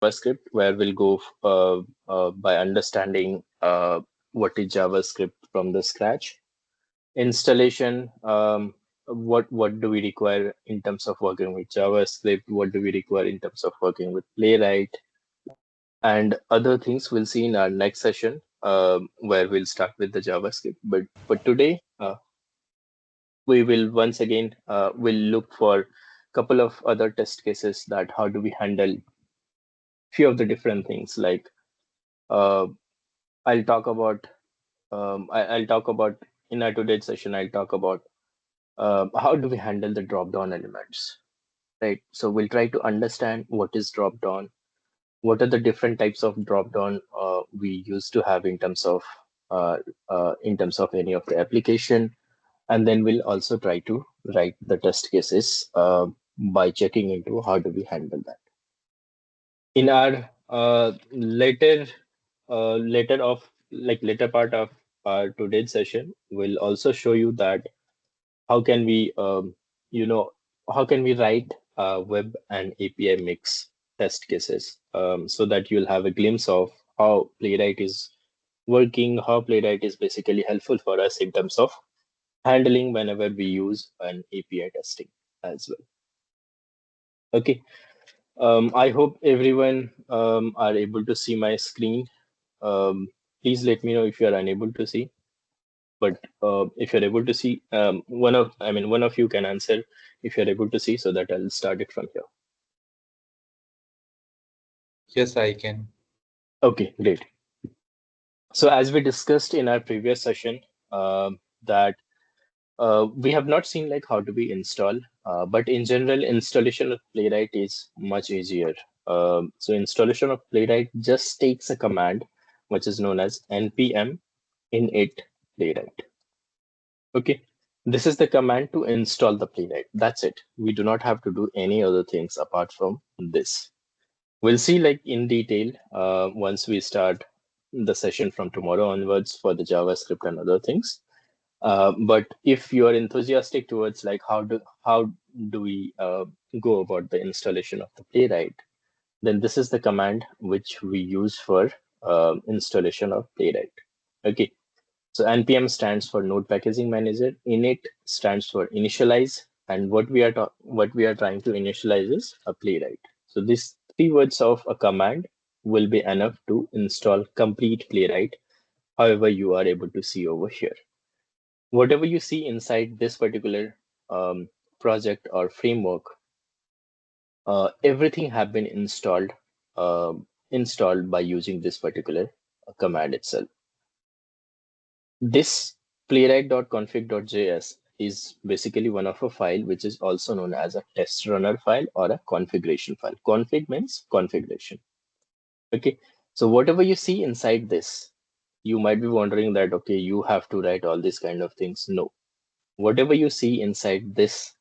JavaScript, where we'll go by understanding what is JavaScript from the scratch. Installation, what do we require in terms of working with JavaScript? What do we require in terms of working with Playwright? And other things we'll see in our next session, where we'll start with the JavaScript. But for today, we will once again will look for a couple of other test cases, that how do we handle few of the different things. Like uh, I'll talk about I'll talk about in our today's session. I'll talk about how do we handle the drop down elements, right? So we'll try to understand what is drop down, what are the different types of drop down we used to have in terms of any of the application, and then we'll also try to write the test cases by checking into how do we handle that. In our later part of our today's session, we'll also show you that how can we you know how can we write web and API mix test cases, so that you'll have a glimpse of how Playwright is working, how Playwright is basically helpful for us in terms of handling whenever we use an API testing as well. Okay. I hope everyone are able to see my screen. Please let me know if you are unable to see. But if you're able to see, one of you can answer if you're able to see, so that I'll start it from here. Yes, I can. Okay, great. So as we discussed in our previous session, that we have not seen like how do we install, but in general, installation of Playwright is much easier. So installation of Playwright just takes a command, which is known as npm init Playwright. Okay, this is the command to install the Playwright. That's it. We do not have to do any other things apart from this. We'll see like in detail once we start the session from tomorrow onwards for the JavaScript and other things. But if you are enthusiastic towards like how do we go about the installation of the Playwright, then this is the command which we use for installation of Playwright. Okay, so npm stands for Node Packaging Manager. Init stands for initialize, and what we are trying to initialize is a Playwright. So these three words of a command will be enough to install complete Playwright, however you are able to see over here. Whatever you see inside this particular project or framework, everything have been installed by using this particular command itself. This playwright.config.js is basically one of a file which is also known as a test runner file or a configuration file. Config means configuration. Okay, so whatever you see inside this, you might be wondering that, okay, you have to write all these kind of things. No, whatever you see inside this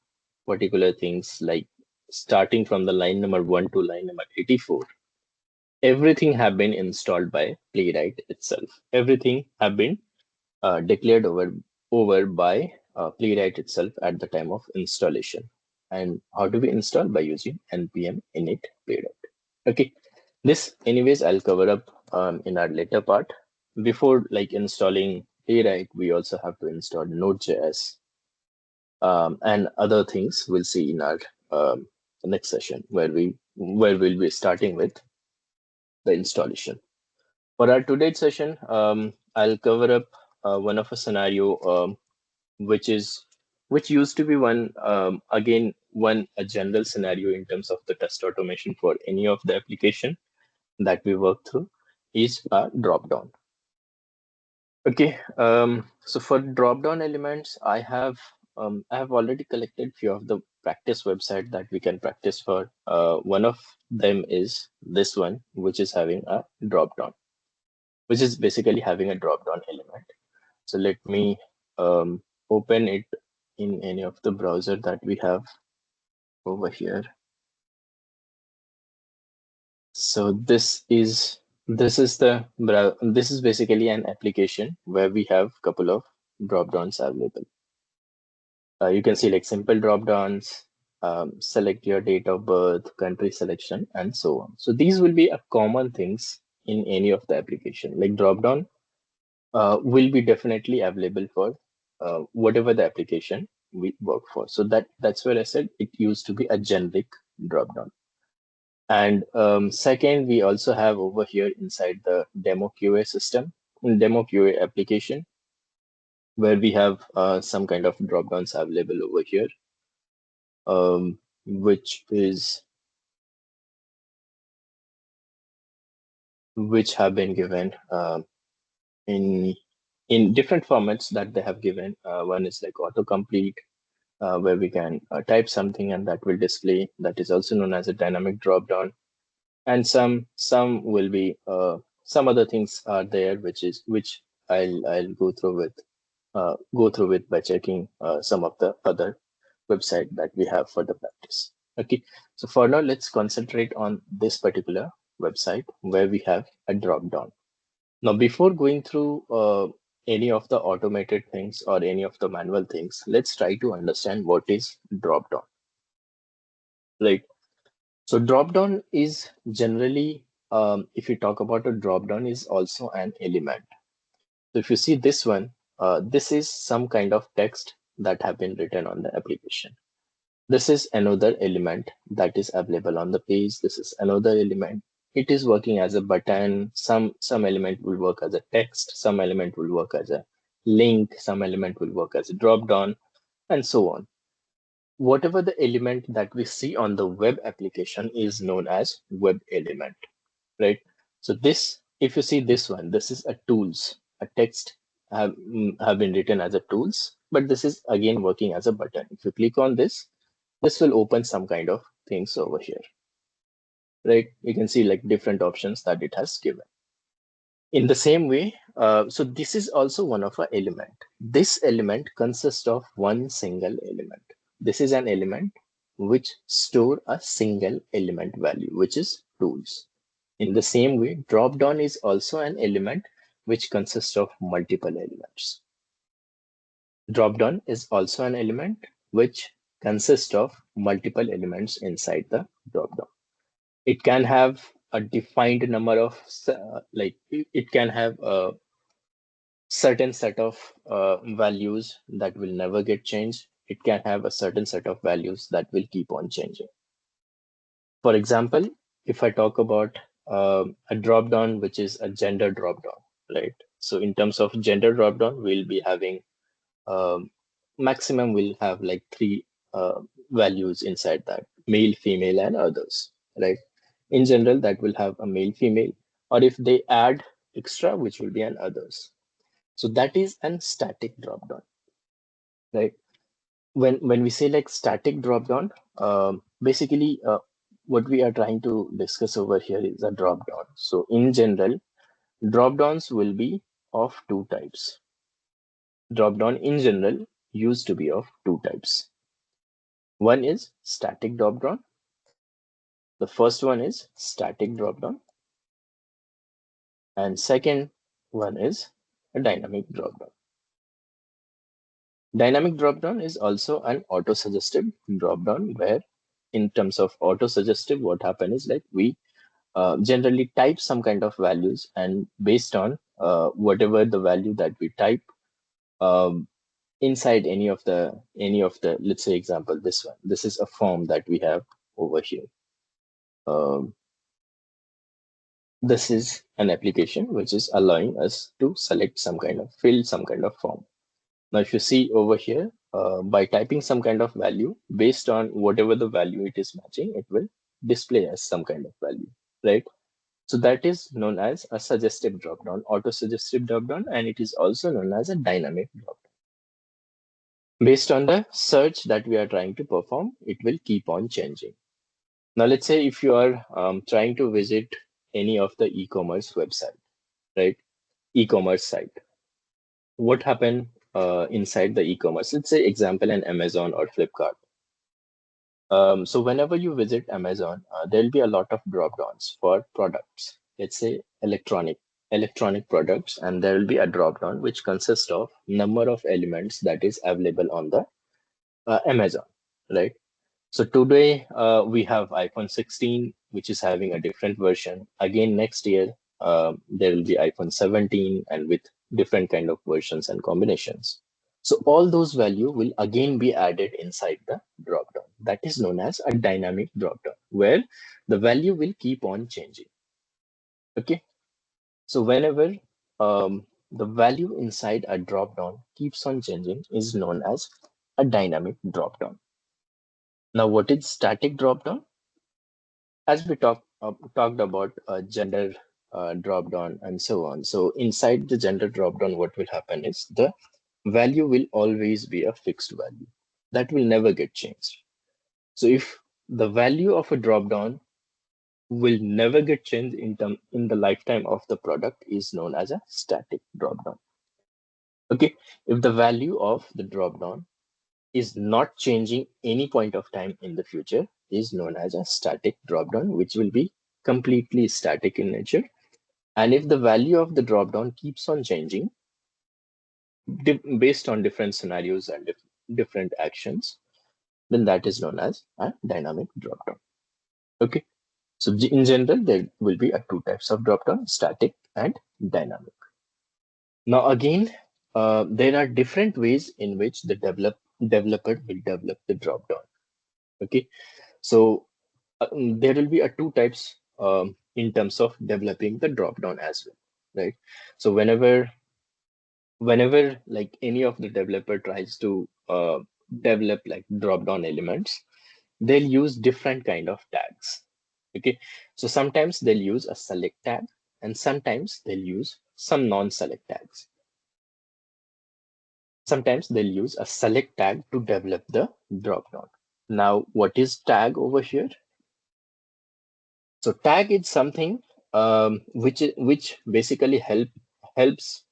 particular things, like starting from the line number 1 to line number 84, everything have been installed by Playwright itself. Everything have been declared over by Playwright itself at the time of installation. And how do we install? By using npm init Playwright. Okay, this anyways I'll cover up in our later part. Before like installing Playwright, we also have to install Node.js and other things we'll see in our next session, where we'll be starting with the installation. For our today's session, I'll cover up one of a scenario which used to be a general scenario in terms of the test automation for any of the application that we work through, is a drop down. Okay, so for drop down elements, I have already collected few of the practice website that we can practice for. One of them is this one, which is having a drop down, which is basically having a drop down element. So let me open it in any of the browser that we have over here. So this is basically an application where we have a couple of drop downs available. You can see like simple drop downs, select your date of birth, country selection, and so on. So these will be a common things in any of the application. Like dropdown will be definitely available for whatever the application we work for. So that's where I said it used to be a generic dropdown. And second, we also have over here inside the demo QA system, demo QA application, where we have some kind of dropdowns available over here, which have been given in different formats that they have given. One is like autocomplete, where we can type something and that will display. That is also known as a dynamic dropdown. And some will be some other things are there, which I'll go through with by checking some of the other website that we have for the practice. Okay, so for now, let's concentrate on this particular website where we have a drop down. Now, before going through any of the automated things or any of the manual things, let's try to understand what is drop down. Right. So drop down is generally, if you talk about a drop down, is also an element. So if you see this one, this is some kind of text that have been written on the application. This is another element that is available on the page. This is another element. It is working as a button. Some element will work as a text. Some element will work as a link. Some element will work as a drop down, and so on. Whatever the element that we see on the web application is known as web element, right? So this, if you see this one, this is a tools, a text have been written as a tools, but this is again working as a button. If you click on this, this will open some kind of things over here, right? You can see like different options that it has given. In the same way, so this is also one of our element. This element consists of one single element. This is an element which store a single element value, which is tools. In the same way, drop down is also an element which consists of multiple elements. Drop down is also an element which consists of multiple elements inside the drop down. It can have a defined number of like it can have a certain set of values that will never get changed. It can have a certain set of values that will keep on changing. For example, if I talk about a drop down which is a gender drop down, right? So in terms of gender drop down, we'll be having maximum will have like three values inside that: male, female, and others, right? In general, that will have a male, female, or if they add extra, which will be an others. So that is an static drop down, right? When we say like static drop down, basically what we are trying to discuss over here is a drop down. So in general, drop downs will be of two types. Drop down in general used to be of two types. One is static drop down. The first one is static drop down, and second one is a dynamic drop down. Dynamic drop down is also an auto suggestive drop down, where in terms of auto suggestive, what happens is like we generally type some kind of values, and based on whatever the value that we type um, inside any of the let's say example, this one, this is a form that we have over here. um, this is an application which is allowing us to select some kind of fill some kind of form. Now if you see over here, by typing some kind of value, based on whatever the value it is matching, it will display as some kind of value, right? So that is known as a suggestive dropdown, auto-suggestive dropdown, and it is also known as a dynamic dropdown. Based on the search that we are trying to perform, it will keep on changing. Now, let's say if you are trying to visit any of the e-commerce website, right? E-commerce site. What happened inside the e-commerce? Let's say example, an Amazon or Flipkart. So whenever you visit Amazon, there'll be a lot of drop downs for products. Let's say electronic products, and there will be a drop down which consists of number of elements that is available on the Amazon, right? So today we have iPhone 16, which is having a different version. Again, next year there will be iPhone 17 and with different kind of versions and combinations. So all those value will again be added inside the dropdown. That is known as a dynamic dropdown, where the value will keep on changing. Okay. So whenever the value inside a dropdown keeps on changing is known as a dynamic dropdown. Now, what is static dropdown? As we talked about gender dropdown and so on. So inside the gender dropdown, what will happen is the value will always be a fixed value that will never get changed. So if the value of a dropdown will never get changed in the lifetime of the product is known as a static dropdown. Okay, if the value of the dropdown is not changing any point of time in the future is known as a static dropdown, which will be completely static in nature. And if the value of the dropdown keeps on changing based on different scenarios and different actions, then that is known as a dynamic dropdown. Okay. So in general, there will be two types of dropdown, static and dynamic. Now again, there are different ways in which the developer will develop the dropdown. Okay. So there will be two types in terms of developing the dropdown as well, right? So whenever like any of the developer tries to develop like dropdown elements, they'll use different kind of tags. Okay, so sometimes they'll use a select tag, and sometimes they'll use some non-select tags. Sometimes they'll use a select tag to develop the dropdown. Now, what is tag over here? So tag is something which basically helps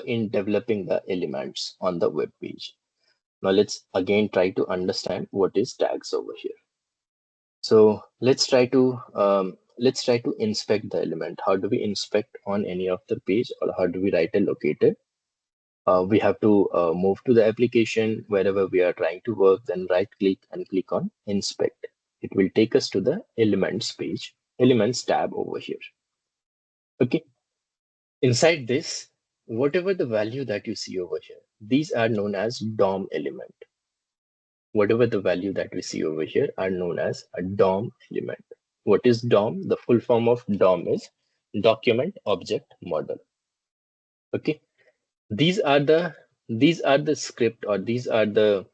in developing the elements on the web page. Now let's again try to understand what is tags over here. So let's try to inspect the element. How do we inspect on any of the page, or how do we write a locator? We have to move to the application wherever we are trying to work, then right click and click on inspect. It will take us to the elements page, elements tab over here. Okay. Inside this, whatever the value that you see over here, these are known as DOM element. Whatever the value that we see over here are known as a DOM element. What is DOM? The full form of DOM is document object model. Okay. These are the script, or these are the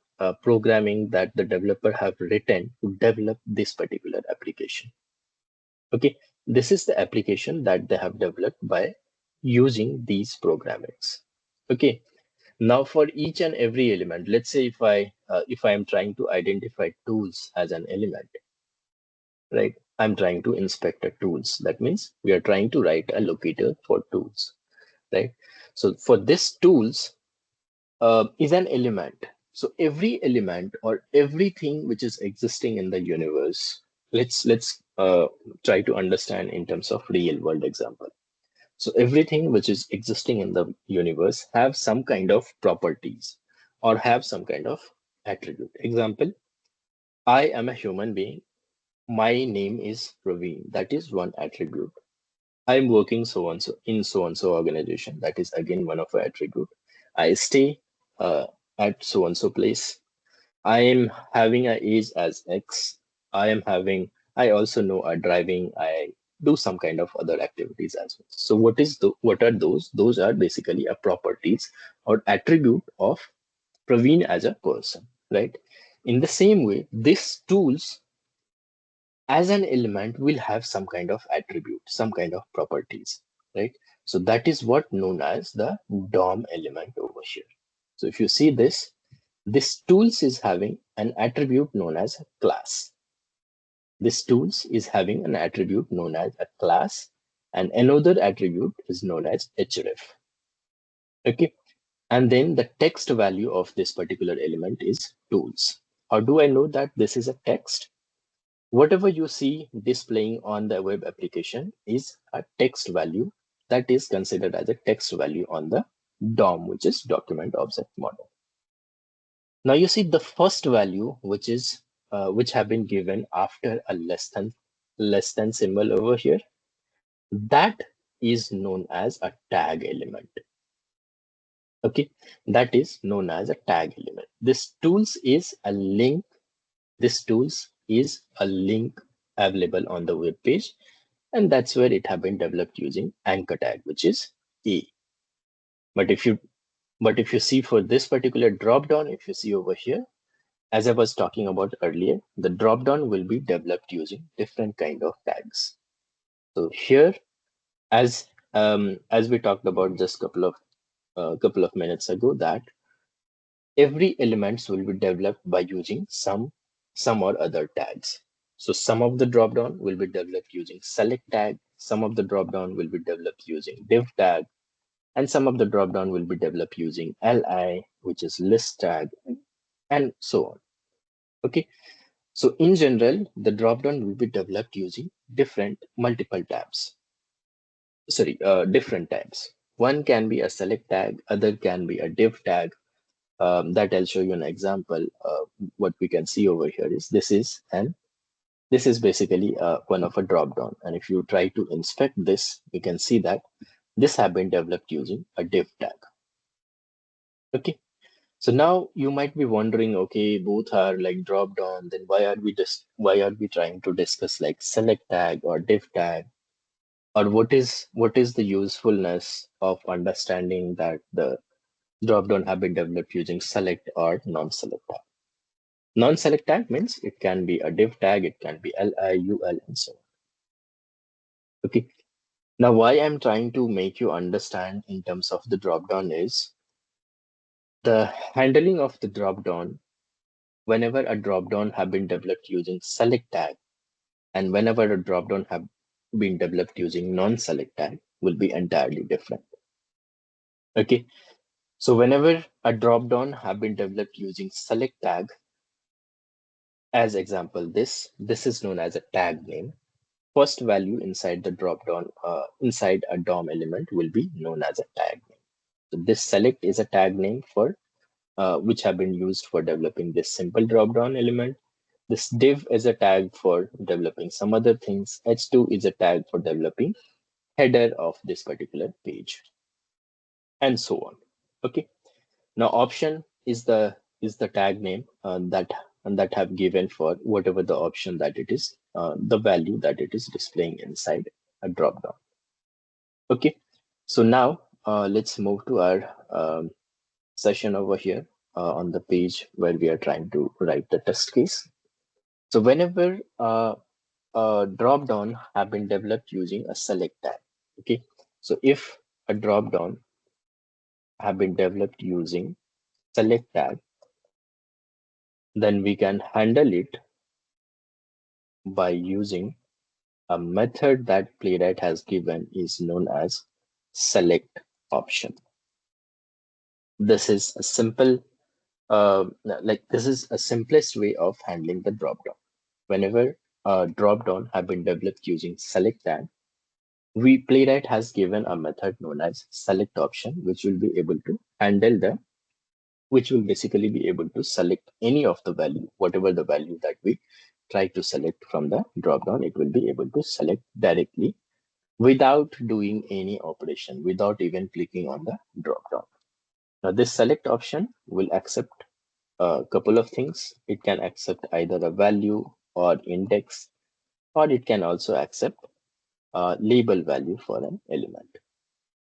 programming that the developer have written to develop this particular application. Okay, this is the application that they have developed by using these programmings. Okay, now for each and every element, let's say if I am trying to identify tools as an element, right? I'm trying to inspect a tools. That means we are trying to write a locator for tools, right? So for this tools is an element. So every element or everything which is existing in the universe, let's try to understand in terms of real world example. So everything which is existing in the universe have some kind of properties or have some kind of attribute. Example, I am a human being. My name is Praveen. That is one attribute. I'm working so and so in so and so organization. That is again one of the attribute. I stay at so and so place. I am having a age as X. I also know driving. I do some kind of other activities as well. So what are those? Those are basically a properties or attribute of Praveen as a person, right? In the same way, these tools as an element will have some kind of attribute, some kind of properties, right? So that is what known as the DOM element over here. So if you see this tools is having an attribute known as a class. This tools is having an attribute known as a class, and another attribute is known as href. Okay. And then the text value of this particular element is tools. How do I know that this is a text? Whatever you see displaying on the web application is a text value that is considered as a text value on the DOM, which is document object model. Now you see the first value, which is which have been given after a less than symbol over here, that is known as a tag element. Okay, that is known as a tag element. This tools is a link. This tools is a link available on the web page, and that's where it have been developed using anchor tag, which is A. But if you see for this particular drop down, if you see over here, as I was talking about earlier, the drop down will be developed using different kind of tags. So here, as we talked about just couple of minutes ago, that every elements will be developed by using some or other tags. So some of the drop down will be developed using select tag, some of the drop down will be developed using div tag, and some of the drop down will be developed using li, which is list tag, and so on. Okay, so in general, the drop down will be developed using multiple tabs. Different tags. One can be a select tag, other can be a div tag. That I'll show you an example. What we can see over here is this is basically one of a drop down. And if you try to inspect this, you can see that this have been developed using a div tag. Okay. So now you might be wondering, okay, both are like drop down, then why are we trying to discuss like select tag or div tag? Or what is the usefulness of understanding that the drop down have been developed using select or non-select tag? Non-select tag means it can be a div tag, it can be li, ul, and so on. Okay. Now, why I'm trying to make you understand in terms of the drop down is the handling of the drop down. Whenever a drop down have been developed using select tag, and whenever a drop down have been developed using non-select tag, will be entirely different. Okay. So whenever a drop down have been developed using select tag, as example, this is known as a tag name. First value inside the drop down inside a DOM element will be known as a tag name. So this select is a tag name for which have been used for developing this simple drop down element. This div is a tag for developing some other things. H2 is a tag for developing header of this particular page, and so on. Okay. Now option is the tag name that have given for whatever the option that it is, the value that it is displaying inside a drop down. Okay, so now let's move to our session over here on the page where we are trying to write the test case. So whenever a drop down have been developed using a select tag. Okay, so if a drop down have been developed using select tag, then we can handle it by using a method that Playwright has given is known as select option. This is a simple, this is a simplest way of handling the dropdown. Whenever a dropdown have been developed using select tag, Playwright has given a method known as select option, which will be able to handle the which will basically be able to select any of the value, whatever the value that we try to select from the dropdown, it will be able to select directly without doing any operation, without even clicking on the dropdown. Now, this select option will accept a couple of things. It can accept either a value or index, or it can also accept a label value for an element.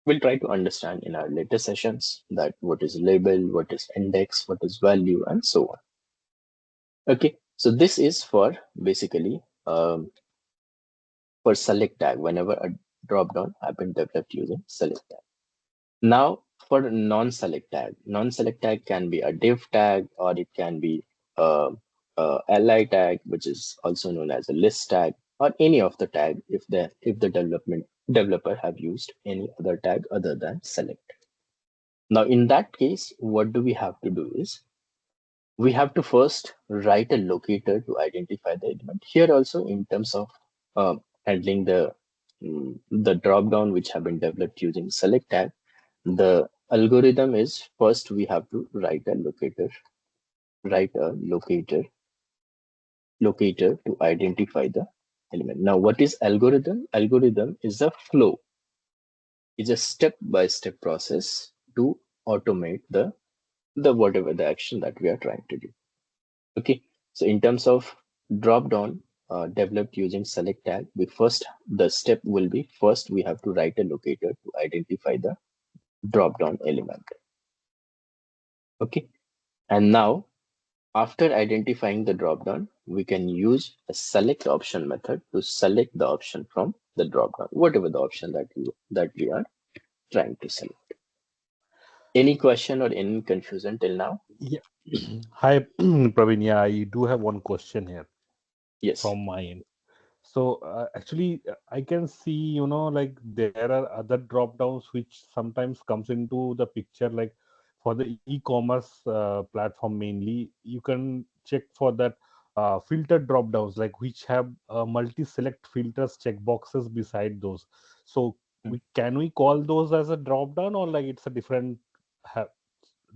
We'll try to understand in our later sessions that what is label, what is index, what is value, and so on. Okay, so this is for basically for select tag whenever a drop down have been developed using select tag. Now for non-select tag can be a div tag or it can be a li tag, which is also known as a list tag, or any of the tag if the developer have used any other tag other than select. Now in that case, what do we have to do is we have to first write a locator to identify the element. Here also in terms of handling the drop down which have been developed using select tag, the algorithm is first we have to write a locator locator to identify the element. Now, what is algorithm? Algorithm is a flow. It's a step-by-step process to automate the whatever the action that we are trying to do. Okay. So in terms of drop down developed using select tag, the step will be first we have to write a locator to identify the drop down element. Okay. And now after identifying the drop down, we can use a select option method to select the option from the drop down, whatever the option that we are trying to select. Any question or any confusion till now? Yeah. Hi, Praveen. Yeah, I do have one question here Yes. from my end. So actually, I can see, like there are other drop downs which sometimes comes into the picture, like for the e-commerce platform mainly, you can check for that filtered drop downs, like which have multi-select filters checkboxes beside those. So we call those as a drop down, or like it's a ha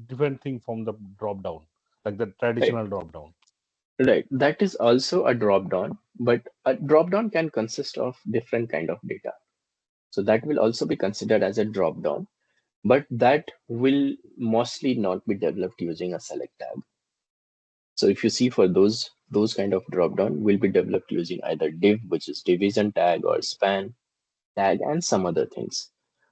different thing from the drop down, like the Right. traditional drop down? Right. That is also a drop down, but a drop down can consist of different kind of data. So that will also be considered as a drop down, but that will mostly not be developed using a select tag. So if you see for those kind of drop down will be developed using either div, which is division tag, or span tag, and some other things.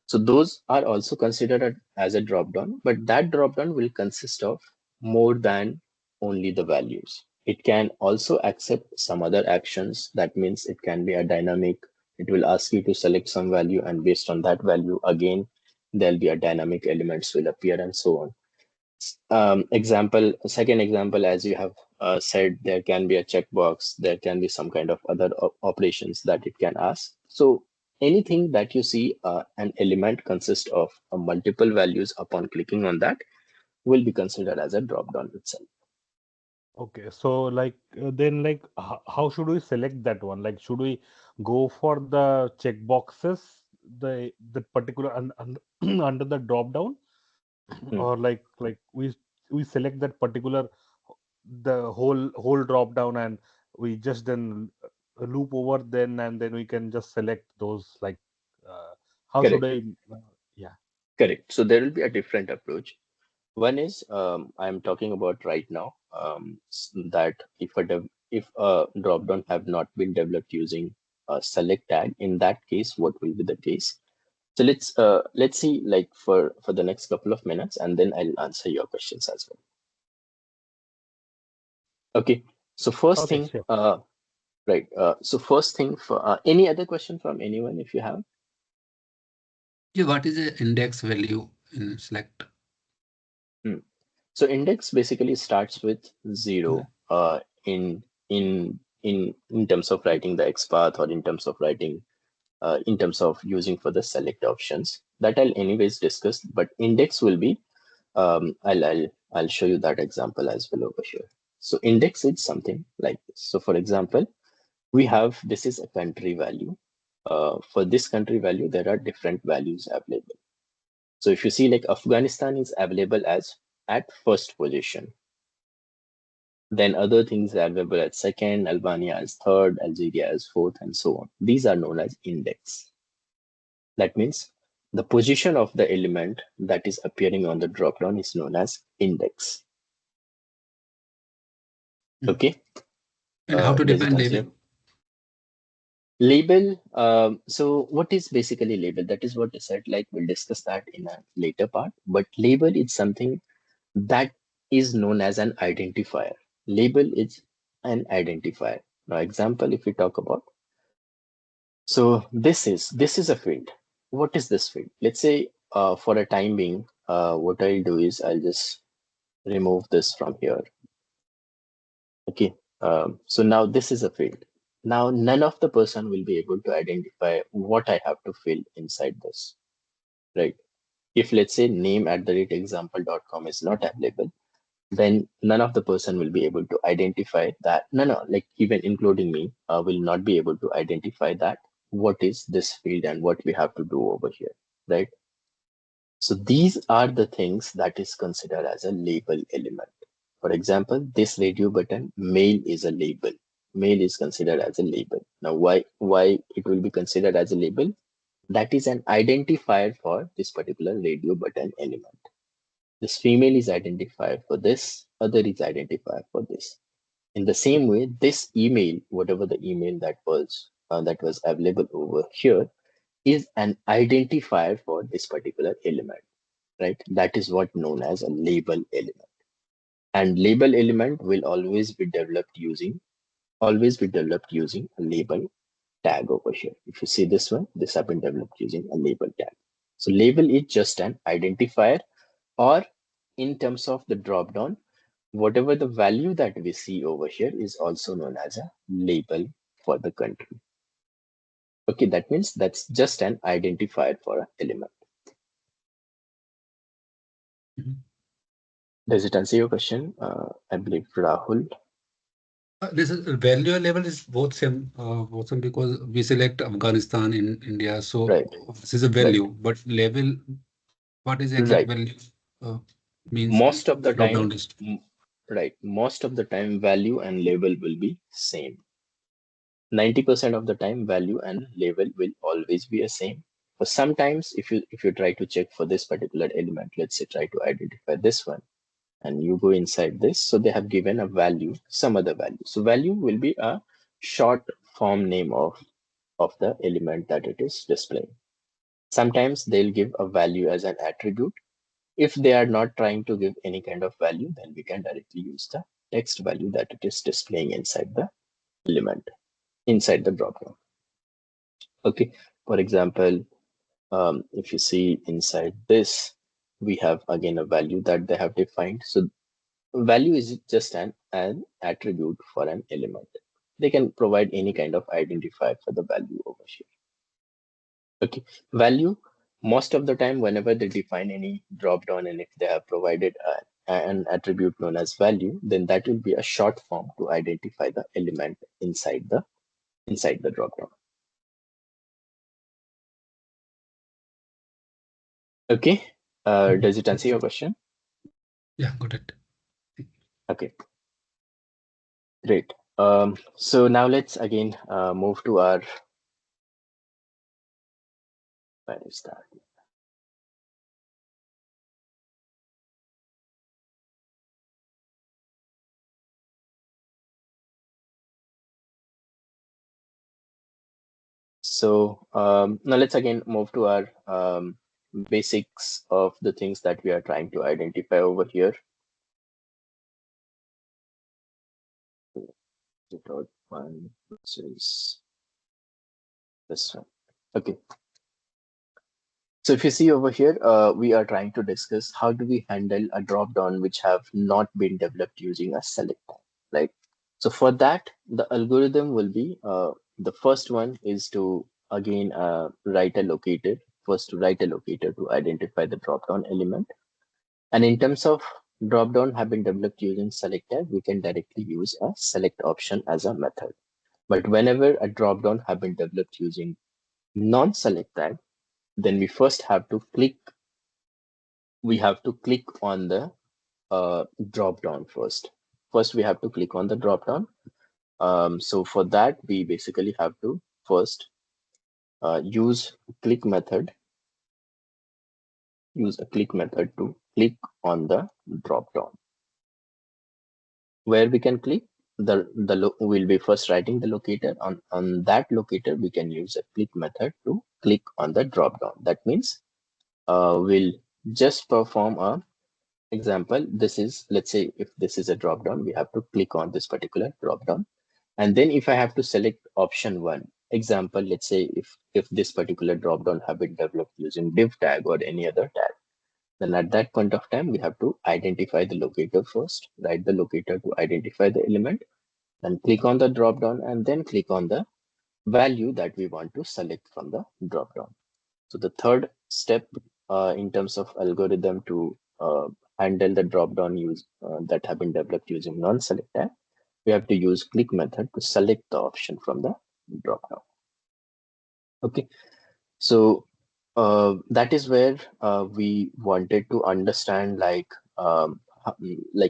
So those are also considered as a drop down, but that drop down will consist of more than only the values. It can also accept some other actions. That means it can be a dynamic. It will ask you to select some value, and based on that value, again, there'll be a dynamic elements will appear and so on. Second example, as you have said, there can be a checkbox, there can be some kind of other operations that it can ask. So anything that you see an element consists of multiple values upon clicking on that will be considered as a drop down itself. Okay, so like then like how should we select that one? Like should we go for the checkboxes, the particular under the drop down, Hmm, or like we select that particular the whole drop down, and we just then loop over then, and then we can just select those, like how should correct, I uh, yeah. correct. So there will be a different approach. One is I'm talking about right now that if a dropdown have not been developed using a select tag, in that case, what will be the case? So let's see like for the next couple of minutes, and then I'll answer your questions as well. Okay. So first Okay, thing, sure. right. So first thing for any other question from anyone if you have. Yeah, what is the index value in select? Hmm. So index basically starts with Yeah. zero in terms of writing the XPath, or in terms of writing in terms of using for the select options that I'll anyways discuss. But index will be I'll show you that example as well over here. So index is something like this. So for example, we have this is a country value. For this country value, there are different values available. So if you see like Afghanistan is available as at first position, then other things are available at second, Albania as third, Algeria as fourth, and so on. These are known as index. That means the position of the element that is appearing on the dropdown is known as index. Mm. Okay, And how to does it define answer label? your label? So what is basically label? That is what I said. Like we'll discuss that in a later part. But label is something that is known as an identifier. Label is an identifier. Now, example, if we talk about, so this is a field. What is this field? Let's say for a time being, what I'll do is I'll just remove this from here. Okay. So now this is a field. Now none of the person will be able to identify what I have to fill inside this, right? If let's say name at the rate example.com is not available, then none of the person will be able to identify that. No, like even including me, will not be able to identify that what is this field and what we have to do over here, right? So these are the things that is considered as a label element. For example, this radio button mail is a label. mail is considered as a label. Now, why it will be considered as a label? That is an identifier for this particular radio button element. This female is identified for this, other is identified for this. In the same way, this email, whatever the email that was available over here, is an identifier for this particular element, right? That is what known as a label element. And label element will always be developed using a label tag over here. If you see this one, this have been developed using a label tag. So label is just an identifier, or in terms of the dropdown, whatever the value that we see over here is also known as a label for the country. Okay, that means that's just an identifier for an element. Does it answer your question? I believe Rahul. This is value level is both same, because we select Afghanistan in India, so Right. this is a value, but level, what is exact Right. value means Most of the drop down time, list. right. Most of the time, value and label will be same. 90% of the time, value and label will always be the same. But sometimes, if you try to check for this particular element, let's say try to identify this one, and you go inside this, so they have given a value, some other value. So value will be a short form name of the element that it is displaying. Sometimes they'll give a value as an attribute. If they are not trying to give any kind of value, then we can directly use the text value that it is displaying inside the element, inside the dropdown. Okay, for example, if you see inside this, we have again a value that they have defined. So value is just an attribute for an element. They can provide any kind of identifier for the value over here. Okay, value, most of the time, whenever they define any drop down, and if they have provided an attribute known as value, then that will be a short form to identify the element inside the drop down. Okay, does it answer your question? Yeah, got it. Okay, great. So now let's again move to our, where is that? So now let's again move to our basics of the things that we are trying to identify over here. The third one, which is this one. Okay. So if you see over here, we are trying to discuss how do we handle a drop-down which have not been developed using a select tag, right? So for that, the algorithm will be, the first one is to again write a locator, first to write a locator to identify the drop-down element. And in terms of drop-down have been developed using select tag, we can directly use a select option as a method. But whenever a drop-down have been developed using non-select tag, then we first have to click on the drop-down first. First, we have to click on the drop-down. So for that, we basically have to first use a click method to click on the drop-down. Where we can click, we'll be first writing the locator. On that locator, we can use a click method to click on the drop-down. That means we'll just perform a example. This is, let's say, if this is a drop-down, we have to click on this particular drop-down. And then if I have to select option one, example, let's say if this particular drop-down have been developed using div tag or any other tag, then at that point of time, we have to identify the locator first, write the locator to identify the element, then click on the drop-down, and then click on the value that we want to select from the drop-down. So the third step in terms of algorithm to handle the drop-down that have been developed using non-select tag, we have to use click method to select the option from the drop-down. Okay, so that is where we wanted to understand like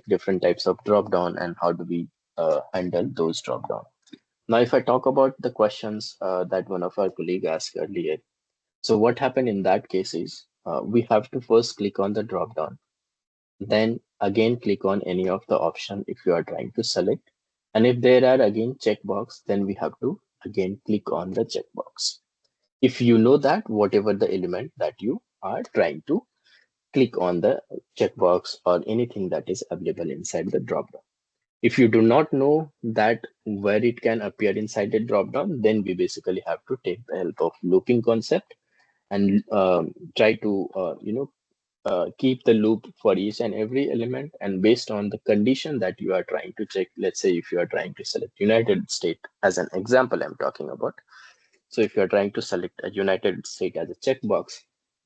different types of drop-down and how do we handle those drop-down. Now, if I talk about the questions that one of our colleague asked earlier, so what happened in that case is we have to first click on the drop down, then again click on any of the option if you are trying to select. And if there are again checkbox, then we have to again click on the checkbox. If you know that whatever the element that you are trying to click on the checkbox or anything that is available inside the dropdown. If you do not know that where it can appear inside the dropdown, then we basically have to take the help of looping concept and try to keep the loop for each and every element. And based on the condition that you are trying to check, let's say if you are trying to select United States as an example I'm talking about. So if you're trying to select a United States as a checkbox,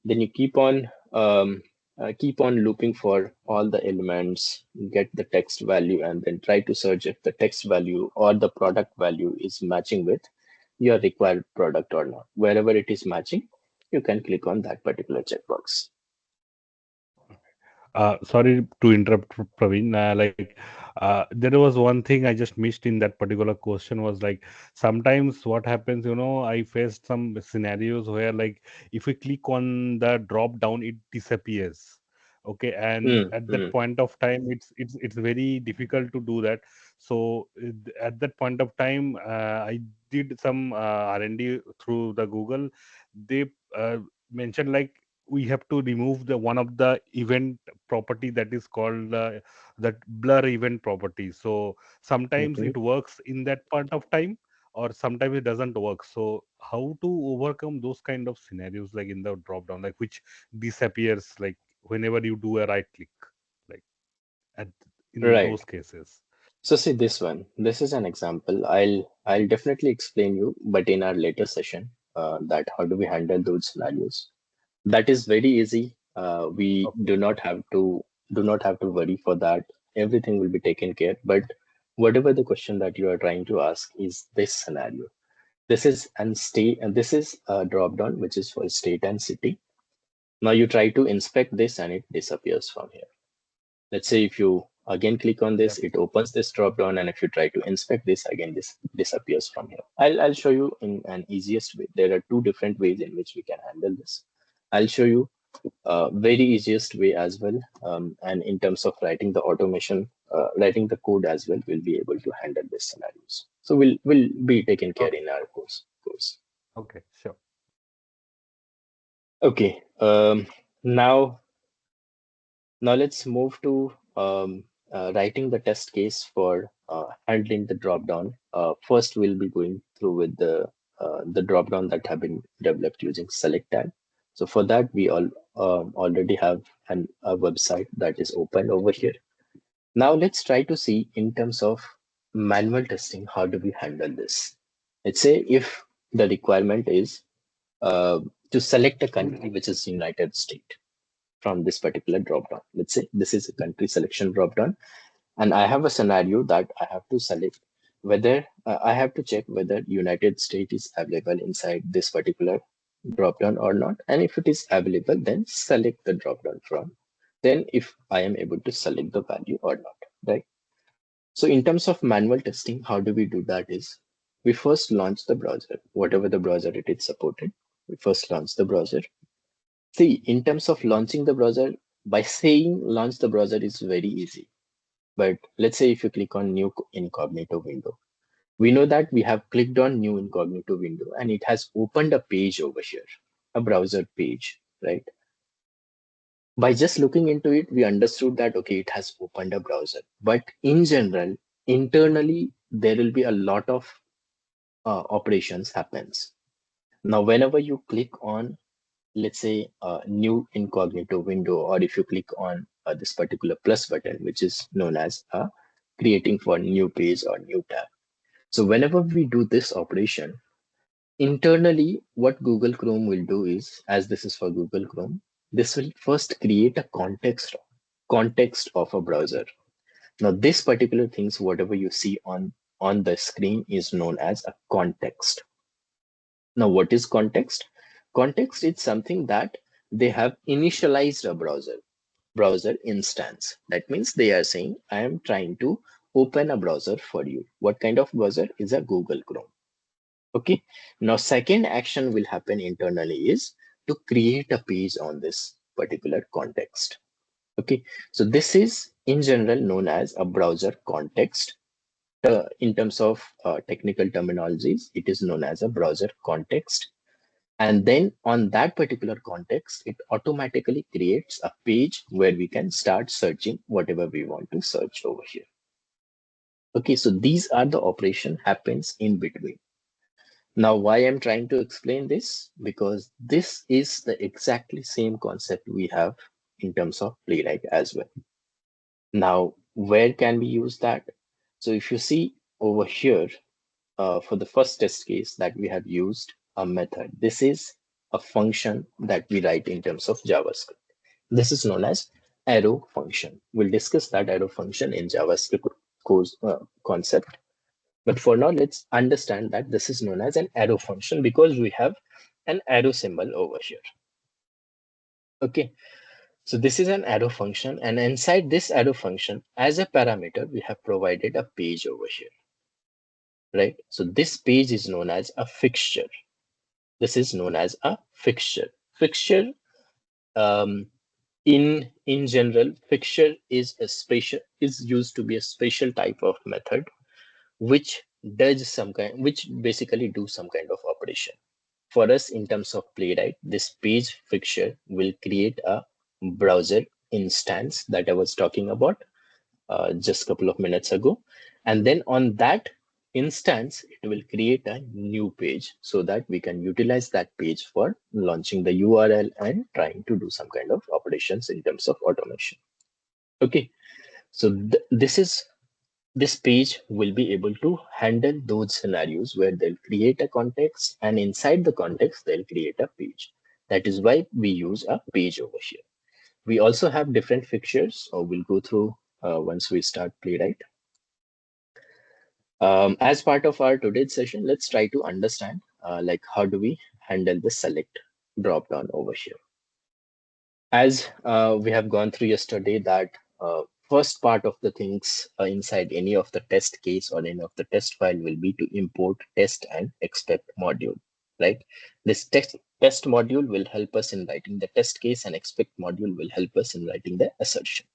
then you keep on looping for all the elements, get the text value, and then try to search if the text value or the product value is matching with your required product or not. Wherever it is matching, you can click on that particular checkbox. Sorry to interrupt, Praveen. There was one thing I just missed in that particular question was like sometimes what happens, I faced some scenarios where like if we click on the drop down, it disappears. Okay, and Mm, at that mm, point of time, it's very difficult to do that. So at that point of time, I did some R&D through the Google. They mentioned like we have to remove the one of the event property that is called that blur event property. So sometimes mhm. it works in that point of time, or sometimes it doesn't work. So how to overcome those kind of scenarios, like in the drop down, like which disappears like whenever you do a right click, like at in Right. those cases. So see this one. This is an example. I'll definitely explain you, but in our later session, that how do we handle those scenarios. That is very easy. We Okay. do not have to worry for that. Everything will be taken care. But whatever the question that you are trying to ask is this scenario. This is and state, and this is a drop down which is for state and city. Now you try to inspect this and it disappears from here. Let's say if you again click on this, Yep. it opens this drop down, and if you try to inspect this again, this disappears from here. I'll show you in an easiest way. There are two different ways in which we can handle this. I'll show you very easiest way as well, and in terms of writing the automation, writing the code as well, we'll be able to handle these scenarios. So we'll be taken care Okay. in our course. Okay. Sure. Okay. Now Now let's move to writing the test case for handling the dropdown. First, we'll be going through with the dropdown that have been developed using select tag. So for that, we already have a website that is open over here. Now let's try to see in terms of manual testing, how do we handle this? Let's say if the requirement is uh, to select a country which is United States from this particular dropdown. Let's say this is a country selection dropdown, and I have a scenario that I have to select whether I have to check whether United States is available inside this particular dropdown or not. And if it is available, then select the dropdown from. Then if I am able to select the value or not, right? So in terms of manual testing, how do we do that is we first launch the browser, whatever the browser it is supported. We first launch the browser. See, in terms of launching the browser, by saying launch the browser is very easy. But let's say if you click on new incognito window, we know that we have clicked on new incognito window and it has opened a page over here, a browser page, right? By just looking into it, we understood that, okay, it has opened a browser. But in general, internally, there will be a lot of operations happens. Now, whenever you click on, let's say, a new incognito window, or if you click on this particular plus button, which is known as creating for new page or new tab. So whenever we do this operation, internally, what Google Chrome will do is, as this is for Google Chrome, this will first create a context of a browser. Now, this particular things, whatever you see on the screen, is known as a context. Now, what is context? Context is something that they have initialized a browser instance. That means they are saying, I am trying to open a browser for you. What kind of browser? Is a Google Chrome. Okay. Now, second action will happen internally is to create a page on this particular context. Okay. So this is in general known as a browser context. In terms of technical terminologies, it is known as a browser context. And then on that particular context, it automatically creates a page where we can start searching whatever we want to search over here. Okay, so these are the operation happens in between. Now, why I'm trying to explain this? Because this is the exactly same concept we have in terms of Playwright as well. Now, where can we use that? So if you see over here, for the first test case that we have used a method. This is a function that we write in terms of JavaScript. This is known as arrow function. We'll discuss that arrow function in JavaScript course concept. But for now, let's understand that this is known as an arrow function because we have an arrow symbol over here. Okay, so this is an arrow function, and inside this arrow function, as a parameter, we have provided a page over here, right? So this page is known as a fixture. This is known as a fixture. Fixture, in general, fixture is used to be a special type of method which basically do some kind of operation. For us, in terms of Playwright, this page fixture will create a browser instance that I was talking about just a couple of minutes ago. And then on that instance, it will create a new page so that we can utilize that page for launching the URL and trying to do some kind of operations in terms of automation. Okay, so this page will be able to handle those scenarios where they'll create a context, and inside the context, they'll create a page. That is why we use a page over here. We also have different fixtures, or we'll go through once we start Playwright. As part of our today's session, let's try to understand like how do we handle the select drop down over here. As we have gone through yesterday, that first part of the things inside any of the test case or any of the test file will be to import test and expect module, right? This test module will help us in writing the test case, and expect module will help us in writing the assertion.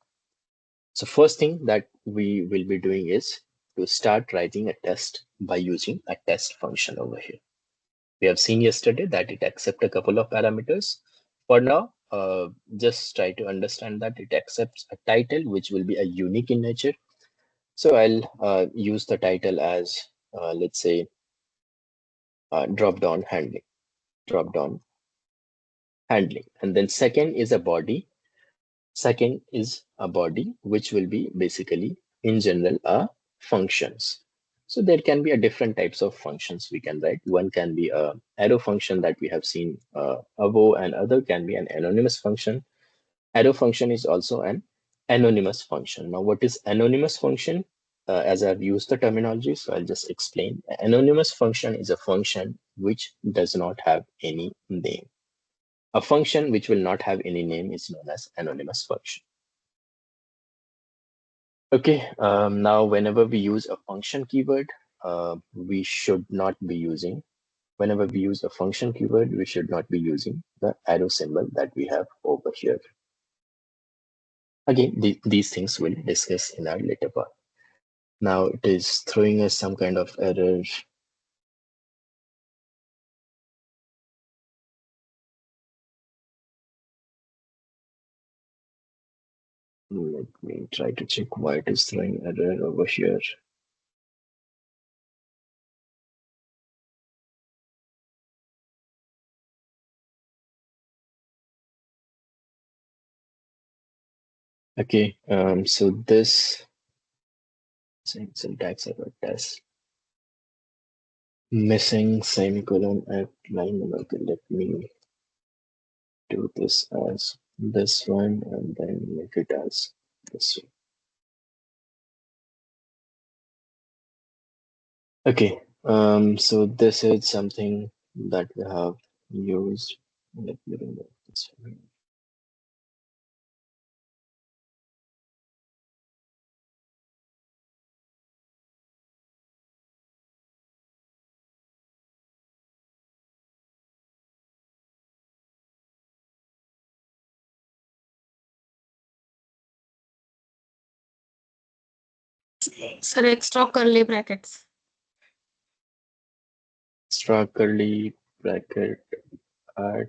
So first thing that we will be doing is to start writing a test by using a test function over here. We have seen yesterday that it accepts a couple of parameters. For now, just try to understand that it accepts a title, which will be a unique in nature. So I'll use the title as, let's say, drop-down handling. And then second is a body. Second is a body, which will be basically, in general, functions. So there can be a different types of functions we can write. One can be a arrow function that we have seen above, and other can be an anonymous function. Arrow function is also an anonymous function. Now, what is anonymous function? As I've used the terminology, so I'll just explain. Anonymous function is a function which does not have any name. A function which will not have any name is known as anonymous function. Okay, now whenever we use a function keyword, we should not be using, whenever we use a function keyword, we should not be using the arrow symbol that we have over here. Again, these things we'll discuss in our later part. Now it is throwing us some kind of error. Let me try to check why it is throwing error over here. Okay, so this syntax error test. Missing semicolon at line number. Okay, let me do this as this one and then make it as this one. Okay, so this is something that we have used. Let me remove this one. Sir, extra curly brackets. Extra curly bracket at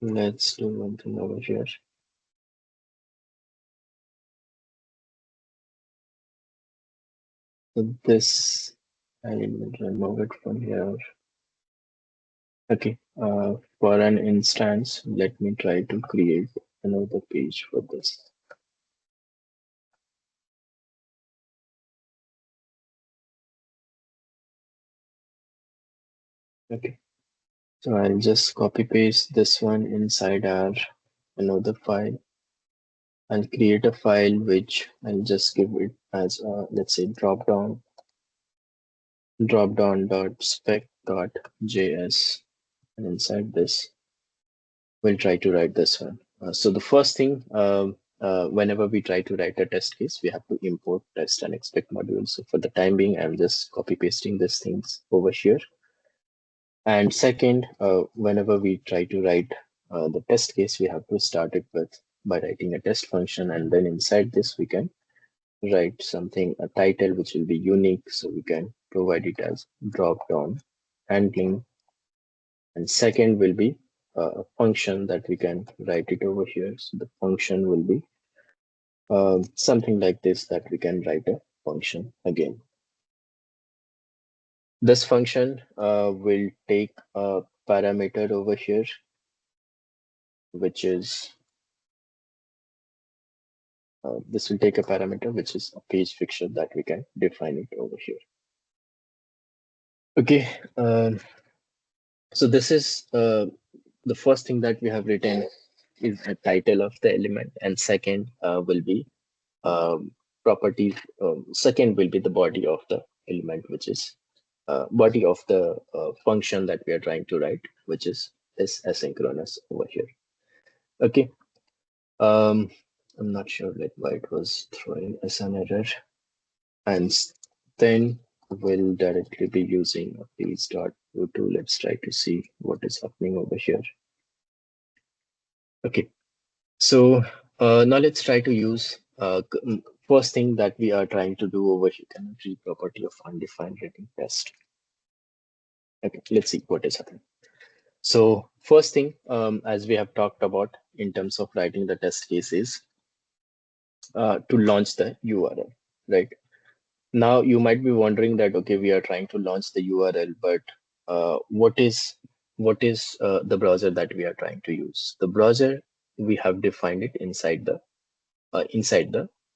let's do one thing over here. So this I will remove it from here. Okay, for an instance, let me try to create another page for this. Okay, so I'll just copy paste this one inside our another file. I'll create a file which I'll just give it as let's say dropdown spec.js, and inside this we'll try to write this one. So the first thing, whenever we try to write a test case, we have to import test and expect modules. So for the time being, I'm just copy pasting these things over here. And second, whenever we try to write the test case, we have to start it by writing a test function, and then inside this we can write something, a title which will be unique, so we can provide it as drop down handling. And second will be a function that we can write it over here. So the function will be something like this, that we can write a function again. This function will take a parameter over here, which is this will take a parameter which is a page fixture that we can define it over here. Okay, so this is the first thing that we have written is a title of the element, and second will be properties. Second will be the body of the element, which is body of the function that we are trying to write, which is asynchronous over here. Okay. I'm not sure like why it was throwing us an error. And then we'll directly be using a page.go2. Let's try to see what is happening over here. Okay, so now let's try to use first thing that we are trying to do over here, cannot read property of undefined rating test. Okay, let's see what is happening. So first thing, as we have talked about in terms of writing the test cases, to launch the URL, right? Now you might be wondering that, okay, we are trying to launch the URL, but what is the browser that we are trying to use? The browser, we have defined it inside the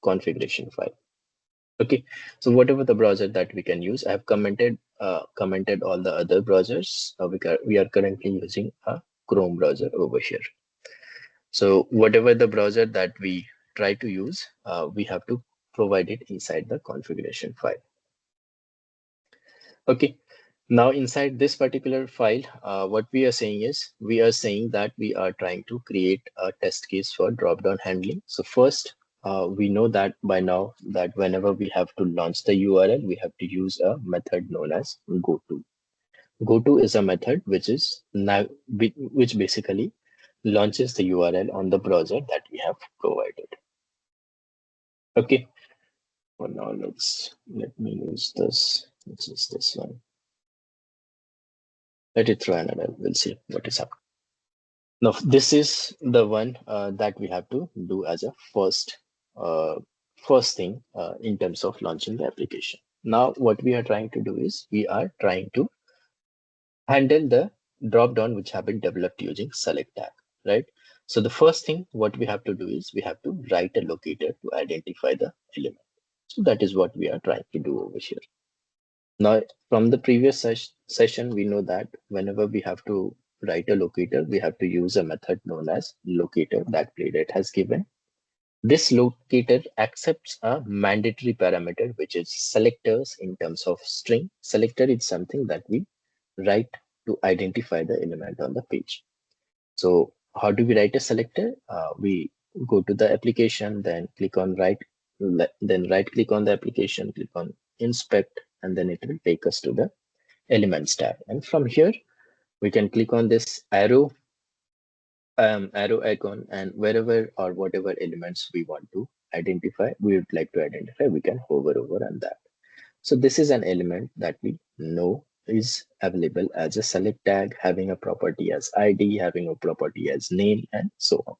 configuration file. Okay, so whatever the browser that we can use, I have commented all the other browsers. We are currently using a Chrome browser over here. So whatever the browser that we try to use, we have to provide it inside the configuration file. Okay, now inside this particular file, what we are saying is, we are saying that we are trying to create a test case for drop-down handling. So first, we know that by now that whenever we have to launch the URL, we have to use a method known as goto. Goto is a method which basically launches the URL on the browser that we have provided. Okay, for now let me use this, which is this one. Let it throw an error. We'll see what is happening. Now, this is the one that we have to do as a first thing in terms of launching the application. Now, what we are trying to do is we are trying to handle the drop-down which have been developed using select tag, right? So the first thing what we have to do is we have to write a locator to identify the element. So that is what we are trying to do over here. Now, from the previous session, we know that whenever we have to write a locator, we have to use a method known as locator that Playwright has given. This locator accepts a mandatory parameter, which is selectors in terms of string. Selector is something that we write to identify the element on the page. So how do we write a selector? We go to the application, then click on then right click on the application, click on inspect, and then it will take us to the elements tab. And from here, we can click on this arrow icon, and wherever or whatever elements we want to identify, we would like to identify, we can hover over on that. So this is an element that we know is available as a select tag, having a property as ID, having a property as name, and so on,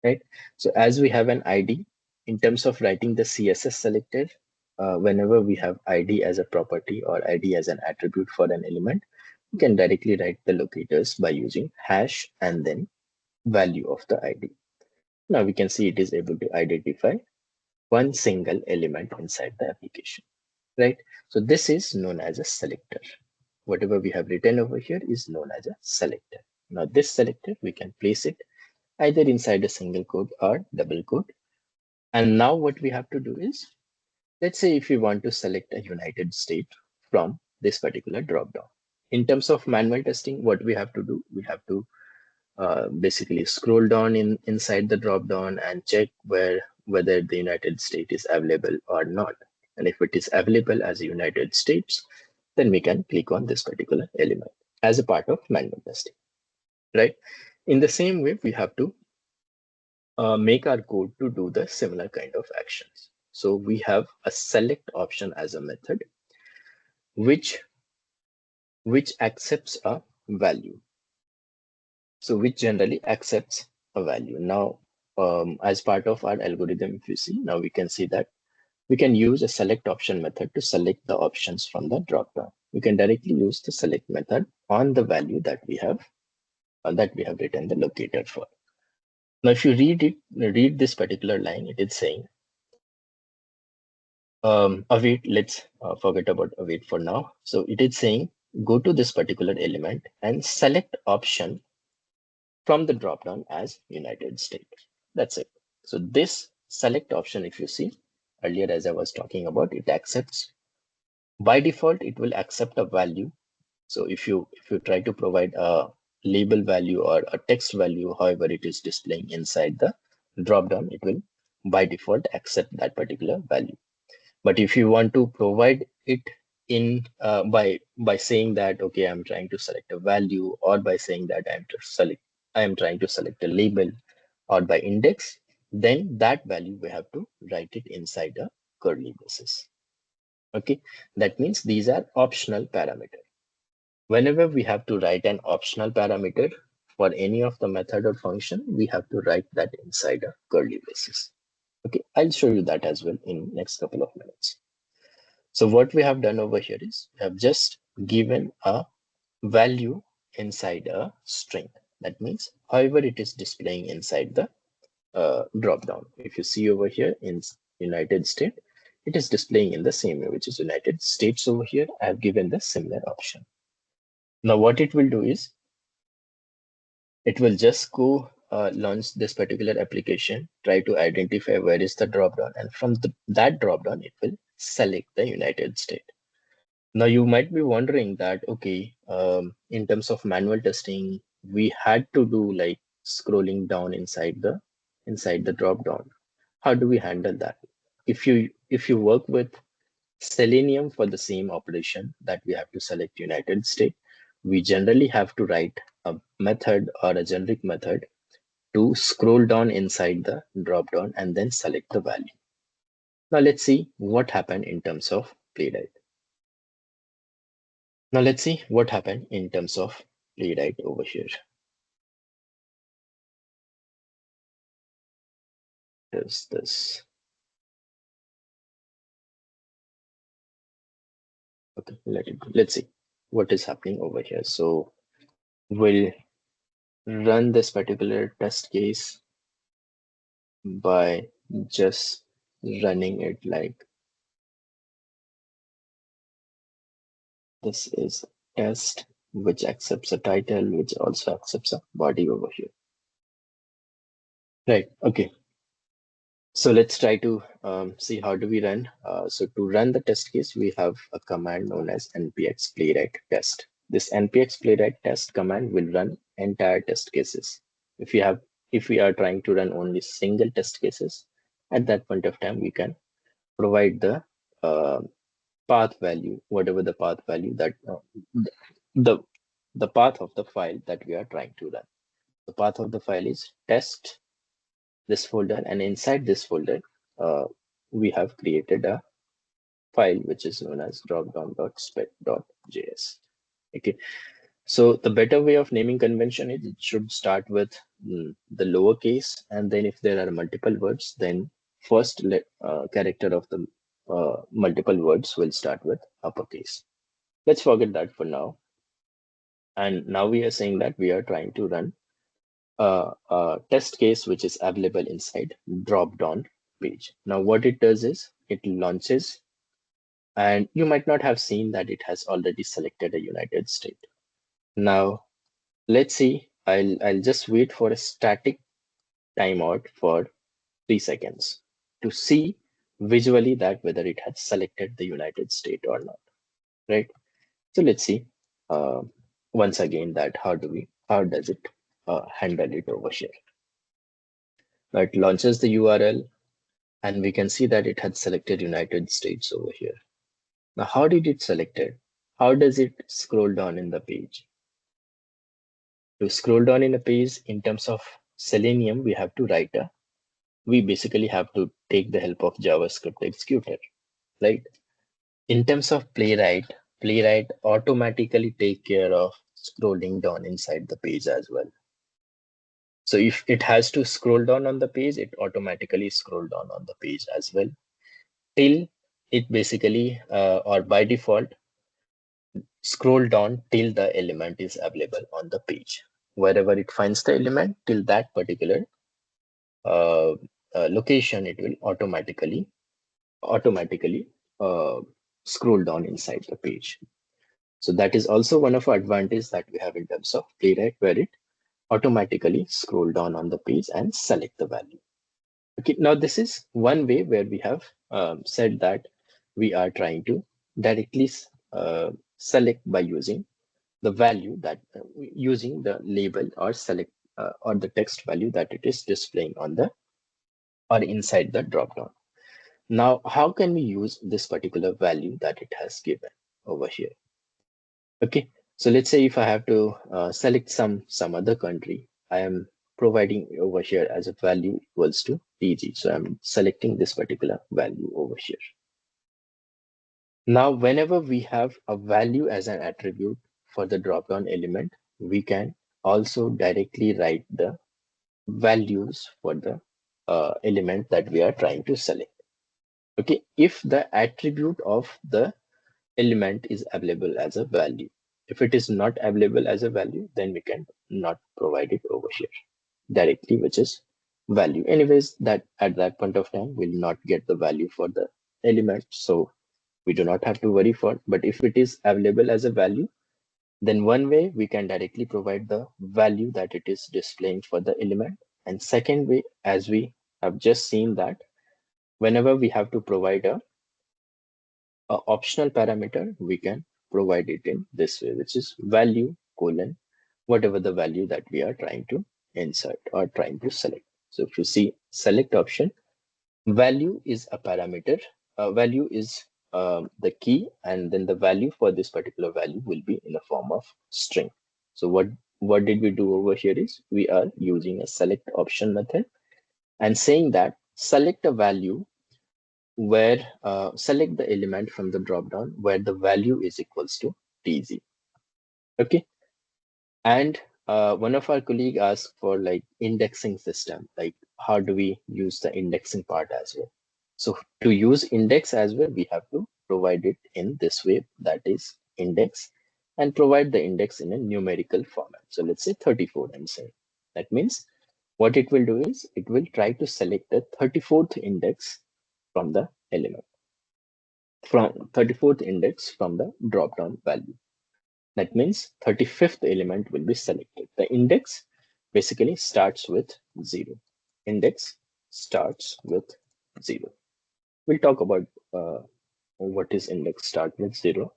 right? So as we have an ID, in terms of writing the CSS selector, whenever we have ID as a property or ID as an attribute for an element, we can directly write the locators by using hash and then value of the ID. Now we can see it is able to identify one single element inside the application, right? So this is known as a selector. Whatever we have written over here is known as a selector. Now this selector, we can place it either inside a single quote or double quote. And now what we have to do is, let's say if we want to select a United States from this particular dropdown. In terms of manual testing, what we have to do, we have to basically scroll down inside the drop down and check whether the United States is available or not. And if it is available as a United States, then we can click on this particular element as a part of manual testing, right? In the same way, we have to make our code to do the similar kind of actions. So we have a select option as a method, which accepts a value. So which generally accepts a value. Now, as part of our algorithm, if you see, now we can see that we can use a select option method to select the options from the dropdown. We can directly use the select method on the value that we have written the locator for. Now, if you read this particular line, it is saying, await, let's forget about await for now. So it is saying, go to this particular element and select option from the dropdown as United States. That's it. So this select option, if you see earlier, as I was talking about, it accepts by default, it will accept a value. So if you try to provide a label value or a text value, however it is displaying inside the dropdown, it will by default accept that particular value. But if you want to provide it in by saying that, okay, I'm trying to select a value, or by saying that I am trying to select a label, or by index, then that value we have to write it inside a curly braces. Okay, that means these are optional parameters. Whenever we have to write an optional parameter for any of the method or function, we have to write that inside a curly braces. Okay, I'll show you that as well in next couple of minutes. So what we have done over here is we have just given a value inside a string. That means however it is displaying inside the drop down. If you see over here in United States, it is displaying in the same way, which is United States over here. I have given the similar option. Now what it will do is it will just go launch this particular application, try to identify where is the drop down, and from that drop down, it will select the United States. Now you might be wondering that, okay, in terms of manual testing, we had to do like scrolling down inside the drop down. How do we handle that? If you work with Selenium for the same operation that we have to select United States, we generally have to write a method or a generic method to scroll down inside the drop down and then select the value. Now let's see what happened in terms of Playwright. Now let's see what happened in terms of Playwright over here. There's this. Okay, let it go. Let's see what is happening over here. So we'll run this particular test case by just running it like this is test, which accepts a title, which also accepts a body over here. Right, okay. So let's try to see how do we run. So to run the test case, we have a command known as npx playwright test. This npx playwright test command will run entire test cases. If we are trying to run only single test cases, at that point of time, we can provide the uh, path value, whatever the path value that the the path of the file that we are trying to run. The path of the file is test this folder, and inside this folder we have created a file which is known as dropdown.spec.js. Okay, so the better way of naming convention is it should start with the lowercase, and then if there are multiple words, then first character of the multiple words will start with uppercase. Let's forget that for now. And now we are saying that we are trying to run a test case which is available inside drop-down page. Now what it does is it launches, and you might not have seen that it has already selected a United States. Now let's see, I'll just wait for a static timeout for 3 seconds to see visually that whether it has selected the United States or not, right? So let's see once again that how does it handle it over here. Now it launches the URL, and we can see that it had selected United States over here. Now, how did it select it? How does it scroll down in the page? To scroll down in a page in terms of Selenium, we basically have to take the help of JavaScript executor, right? In terms of Playwright automatically take care of scrolling down inside the page as well. So if it has to scroll down on the page, it automatically scroll down on the page as well, till it basically or by default scroll down till the element is available on the page. Wherever it finds the element till that particular location, it will automatically scroll down inside the page. So that is also one of our advantages that we have in terms of Playwright, where it automatically scroll down on the page and select the value. Okay, now this is one way where we have said that we are trying to directly select by using the value that using the label or select or the text value that it is displaying on the or inside the dropdown. Now, how can we use this particular value that it has given over here? Okay, so let's say if I have to select some other country, I am providing over here as a value equals to DG. So I'm selecting this particular value over here. Now, whenever we have a value as an attribute for the dropdown element, we can also directly write the values for the element that we are trying to select. Okay, if the attribute of the element is available as a value. If it is not available as a value, then we can not provide it over here directly, which is value. Anyways, that at that point of time, we'll not get the value for the element. So we do not have to worry for, but if it is available as a value, then one way we can directly provide the value that it is displaying for the element. And second way, as we have just seen that whenever we have to provide a optional parameter, we can provide it in this way, which is value colon whatever the value that we are trying to insert or trying to select. So if you see select option, value is a parameter, value is the key, and then the value for this particular value will be in the form of string. So what did we do over here is we are using a select option method and saying that select a value where select the element from the dropdown where the value is equals to tz. Okay, and one of our colleague asked for like indexing system, like how do we use the indexing part as well. So to use index as well, we have to provide it in this way, that is index, and provide the index in a numerical format. So let's say 34, I'm saying. That means what it will do is it will try to select the 34th index from the element, from 34th index from the drop down value. That means 35th element will be selected. The index basically starts with 0. Index starts with 0. We'll talk about what is index start with 0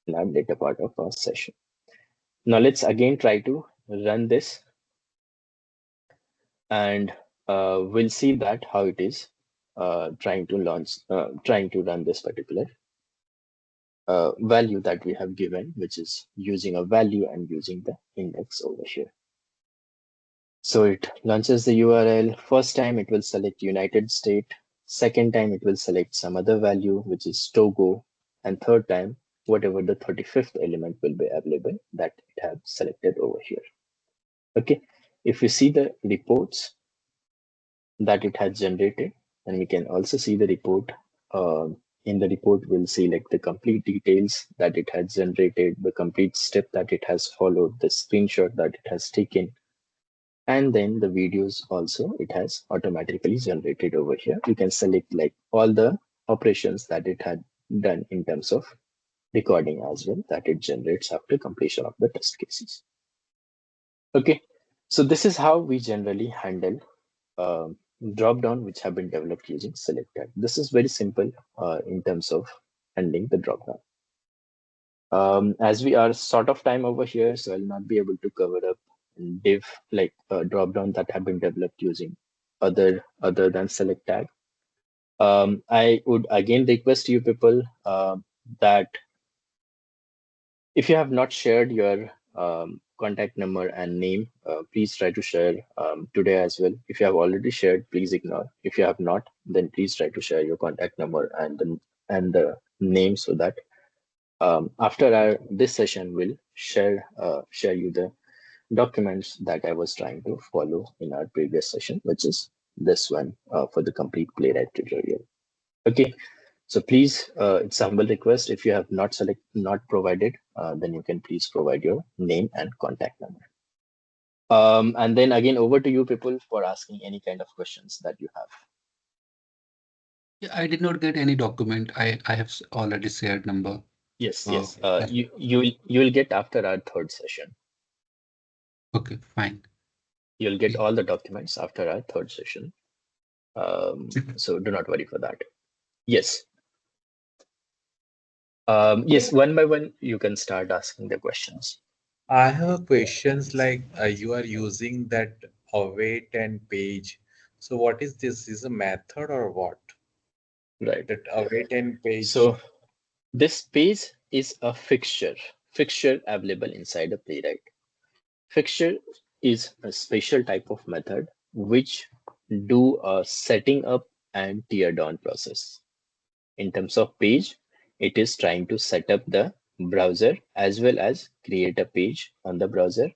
in our later part of our session. Now let's again try to run this, and we'll see that how it is trying to run this particular value that we have given, which is using a value and using the index over here. So it launches the URL. First time it will select United States. Second time it will select some other value, which is Togo. And third time, whatever the 35th element will be available that it has selected over here. Okay, if you see the reports that it has generated, and we can also see the report. In the report, we'll see like the complete details that it has generated, the complete step that it has followed, the screenshot that it has taken, and then the videos also it has automatically generated over here. You can select like all the operations that it had done in terms of recording as well that it generates after completion of the test cases. Okay, so this is how we generally handle drop down which have been developed using select tag. This is very simple in terms of handling the drop down. As we are sort of time over here, so I'll not be able to cover up div like drop down that have been developed using other than select tag. I would again request you people that if you have not shared your contact number and name, please try to share today as well. If you have already shared, please ignore. If you have not, then please try to share your contact number and the name, so that after this session, we'll share you the documents that I was trying to follow in our previous session, which is this one for the complete Playwright tutorial. Okay, so please, it's a humble request. If you have not provided, then you can please provide your name and contact number. And then again, over to you people for asking any kind of questions that you have. Yeah, I did not get any document. I have already shared number. Yes, yes. You will get after our third session. Okay, fine. You'll get all the documents after our third session. So do not worry for that. Yes. Yes, one by one, you can start asking the questions. I have questions like you are using that await and page. So what is this? Is a method or what? Right. That await and page. So this page is a fixture available inside a Playwright. Fixture is a special type of method which do a setting up and tear down process. In terms of page, it is trying to set up the browser as well as create a page on the browser,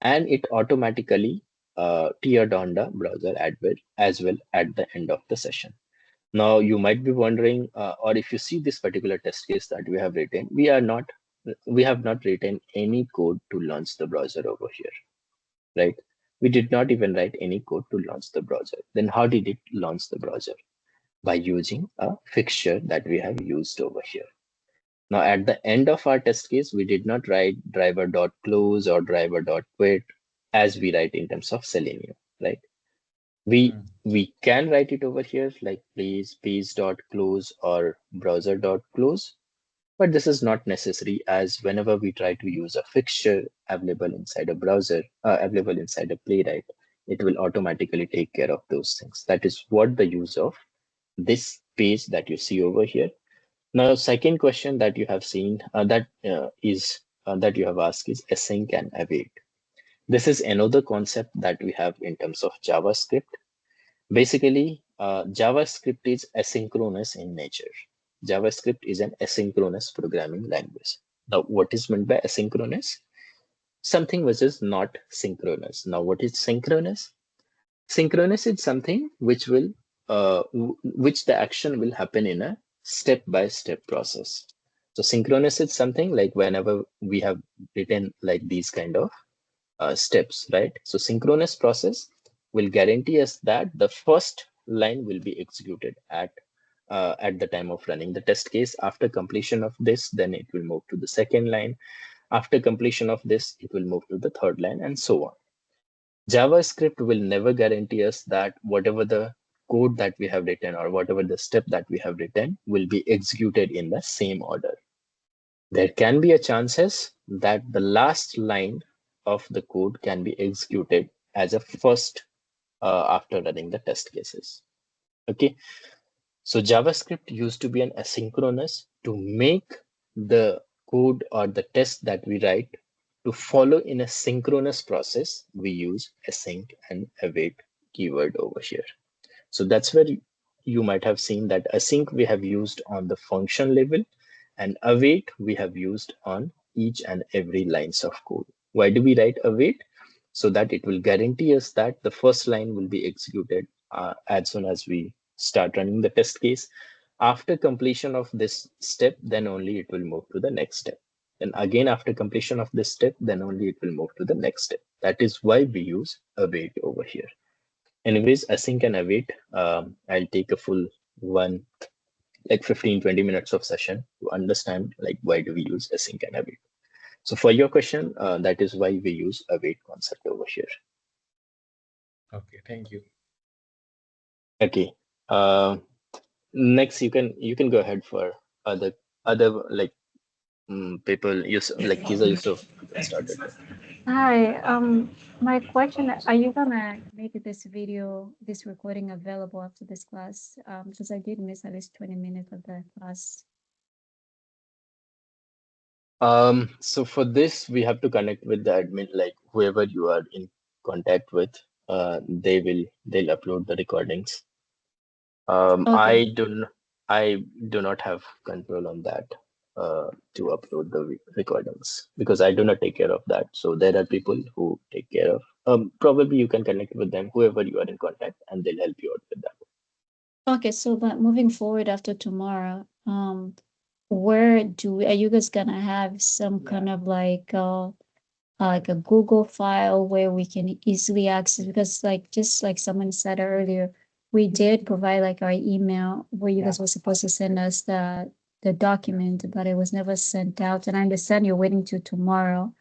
and it automatically tear down the browser as well at the end of the session. Now you might be wondering, or if you see this particular test case that we have written, we have not written any code to launch the browser over here, right? We did not even write any code to launch the browser. Then how did it launch the browser? By using a fixture that we have used over here. Now at the end of our test case, we did not write driver.close or driver.quit as we write in terms of Selenium, right? We can write it over here like page.close or browser.close, but this is not necessary, as whenever we try to use a fixture available inside a browser, available inside a Playwright, it will automatically take care of those things. That is what the use of this page that you see over here. Now, second question that you have seen that you have asked is async and await. This is another concept that we have in terms of JavaScript. Basically, JavaScript is asynchronous in nature. JavaScript is an asynchronous programming language. Now, what is meant by asynchronous? Something which is not synchronous. Now, what is synchronous? Synchronous is something which the action will happen in a step-by-step process. So synchronous is something like whenever we have written like these kind of steps, right? So synchronous process will guarantee us that the first line will be executed at the time of running the test case. After completion of this, then it will move to the second line. After completion of this, it will move to the third line, and so on. JavaScript will never guarantee us that whatever the code that we have written or whatever the step that we have written will be executed in the same order. There can be a chances that the last line of the code can be executed as a first after running the test cases. Okay, so JavaScript used to be an asynchronous. To make the code or the test that we write to follow in a synchronous process, we use async and await keyword over here. So that's where you might have seen that async we have used on the function level and await we have used on each and every lines of code. Why do we write await? So that it will guarantee us that the first line will be executed as soon as we start running the test case. After completion of this step, then only it will move to the next step. And again, after completion of this step, then only it will move to the next step. That is why we use await over here. Anyways, async and await, I'll take a full one, like 15-20 minutes of session to understand like why do we use async and await. So for your question, that is why we use await concept over here. Okay, thank you. Okay. Next, you can go ahead for other like people use like Kiza Yusuf started. Hi, my question, are you gonna make this video, this recording available after this class? Because I did miss at least 20 minutes of the class. So for this, we have to connect with the admin, like whoever you are in contact with, they'll upload the recordings. Okay. I do not have control on that to upload the recordings because I do not take care of that. So there are people who take care of. Probably you can connect with them, whoever you are in contact, and they'll help you out with that. Okay, so but moving forward after tomorrow, where are you guys gonna have some kind of like a Google file where we can easily access? Because like just like someone said earlier, we did provide like our email where you guys were supposed to send us the document, but it was never sent out. And I understand you're waiting till tomorrow,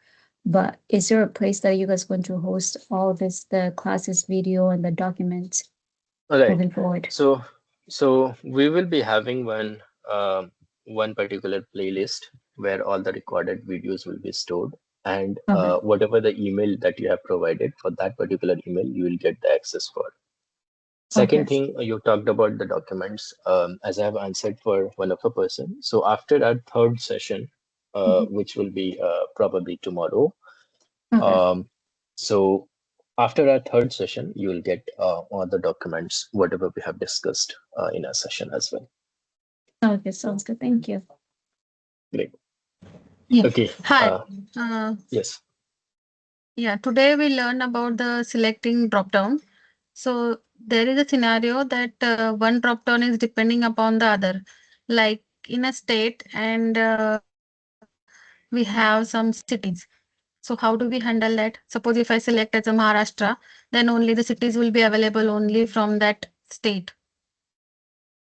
but is there a place that you guys going to host all this, the classes video and the documents All right. moving forward? So we will be having one particular playlist where all the recorded videos will be stored, and Okay. whatever the email that you have provided for that particular email, you will get the access for. Second Okay. thing, you talked about the documents, as I have answered for one of a person. So after our third session, which will be probably tomorrow, Okay. so after our third session, you will get all the documents, whatever we have discussed in our session as well. Okay, sounds good. Thank you. Great. Yeah. Okay. Hi. Yes. Yeah, today we learn about the selecting drop-down. So there is a scenario that one drop-down is depending upon the other. Like in a state and we have some cities. So how do we handle that? Suppose if I select as a Maharashtra, then only the cities will be available only from that state.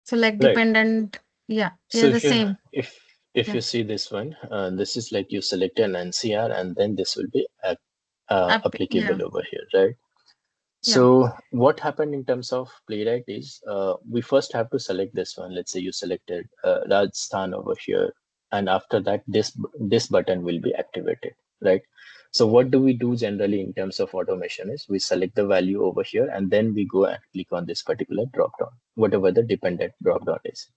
So like Right. dependent, yeah, So they're the same. if Yeah. you see this one, this is like you select an NCR and then this will be Yeah. applicable over here, right? Yeah. So what happened in terms of Playwright is we first have to select this one. Let's say you selected Rajasthan over here, and after that this button will be activated, right? So what do we do generally in terms of automation is we select the value over here and then we go and click on this particular drop down, whatever the dependent drop down is.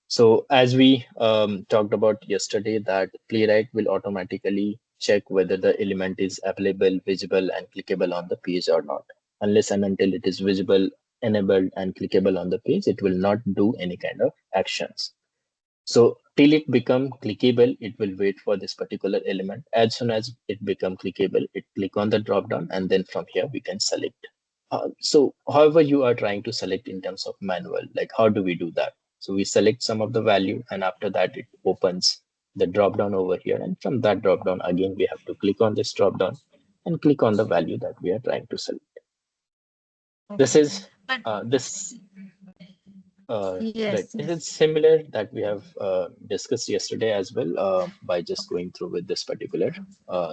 So as we talked about yesterday, that Playwright will automatically check whether the element is available, visible, and clickable on the page or not. Unless and until it is visible, enabled, and clickable on the page, it will not do any kind of actions. So till it become clickable, it will wait for this particular element. As soon as it become clickable, it click on the drop down, and then from here we can select. So however you are trying to select in terms of manual, like how do we do that? So we select some of the value, and after that it opens the drop down over here, and from that drop down again we have to click on this drop down and click on the value that we are trying to select. This is But this right. yes, It yes. is similar that we have discussed yesterday as well by just going through with this particular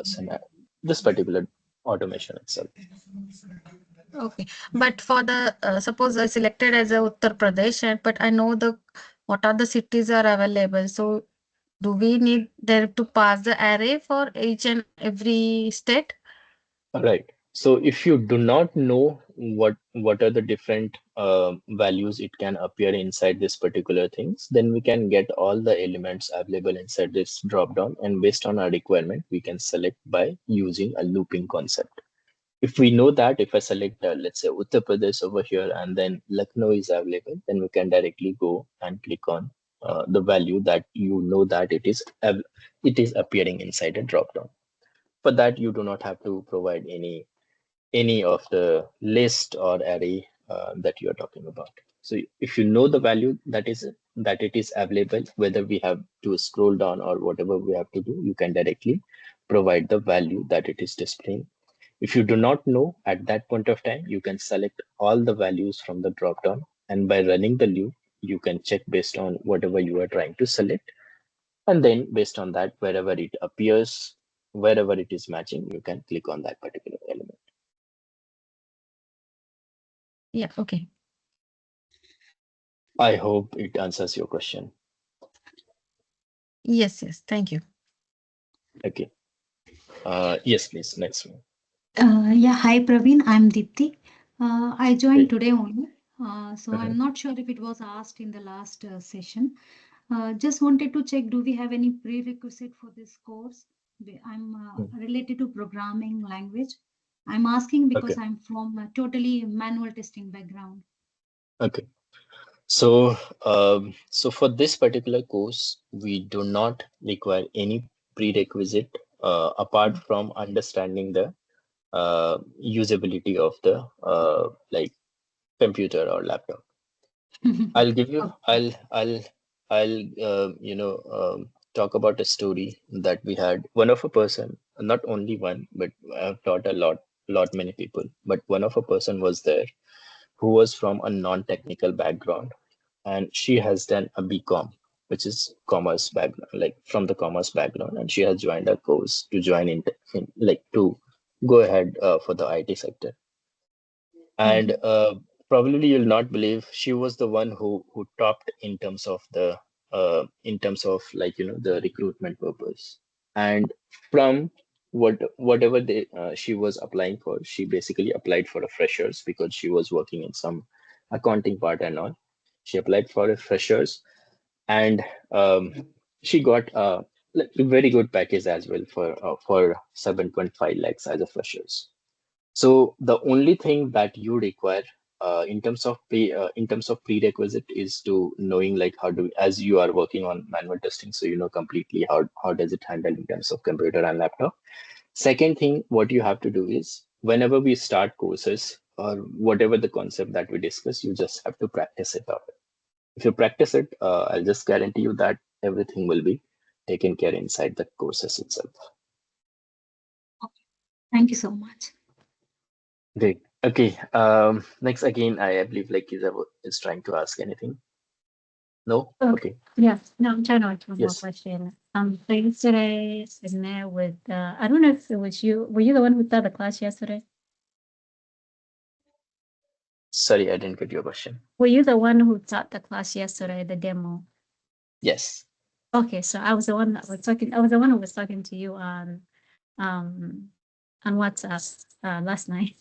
scenario, this particular automation itself. Okay, but for the suppose I selected as a Uttar Pradesh, but I know the what are the cities are available. So do we need there to pass the array for each and every state? Right. So if you do not know what are the different values it can appear inside this particular things, then we can get all the elements available inside this drop down, and based on our requirement, we can select by using a looping concept. If we know that if I select, let's say Uttar Pradesh over here, and then Lucknow is available, then we can directly go and click on the value that you know that it is appearing inside a drop down. For that, you do not have to provide any of the list or array that you are talking about. So if you know the value that it is available, whether we have to scroll down or whatever we have to do, you can directly provide the value that it is displaying. If you do not know at that point of time, you can select all the values from the drop down, and by running the loop, you can check based on whatever you are trying to select, and then based on that, wherever it appears, wherever it is matching, you can click on that particular element. Yeah, okay. I hope it answers your question. Yes, yes. Thank you. Okay. Yes, please. Next one. Yeah, hi Praveen, I'm Deepti. I joined Great. today only, so Mhm. I'm not sure if it was asked in the last session. Just wanted to check, do we have any prerequisite for this course? I'm Mm. related to programming language. I'm asking because Okay. I'm from a totally manual testing background. Okay. So for this particular course, we do not require any prerequisite apart from understanding the usability of the like computer or laptop. I'll give you. Okay. I'll talk about a story that we had. One of a person, not only one, but I've taught a lot many people. But one of a person was there who was from a non-technical background, and she has done a BCom, which is commerce background, like from the commerce background, and she has joined a course to join in like to go ahead for the IT sector. And probably you'll not believe she was the one who topped in terms of the in terms of like the recruitment purpose. And from whatever she was applying for, she basically applied for a freshers because she was working in some accounting part and all. She applied for a freshers, and she got a very good package as well for 7.5 lakhs as a freshers. So the only thing that you require in terms of prerequisite is to knowing like how do as you are working on manual testing, so you know completely how does it handle in terms of computer and laptop. Second thing, what you have to do is whenever we start courses or whatever the concept that we discuss, you just have to practice it out. If you practice it, I'll just guarantee you that everything will be taken care inside the courses itself. Thank you so much. Great. Okay. Next again, I believe like is trying to ask anything. No? Okay. Okay. Yeah, no, I'm trying to answer one more Yes. question. So yesterday, sitting there with, I don't know if it was you, were you the one who taught the class yesterday? Sorry, I didn't get your question. Were you the one who taught the class yesterday, the demo? Yes. Okay, so I was the one that was talking, I was the one who was talking to you on WhatsApp, last night,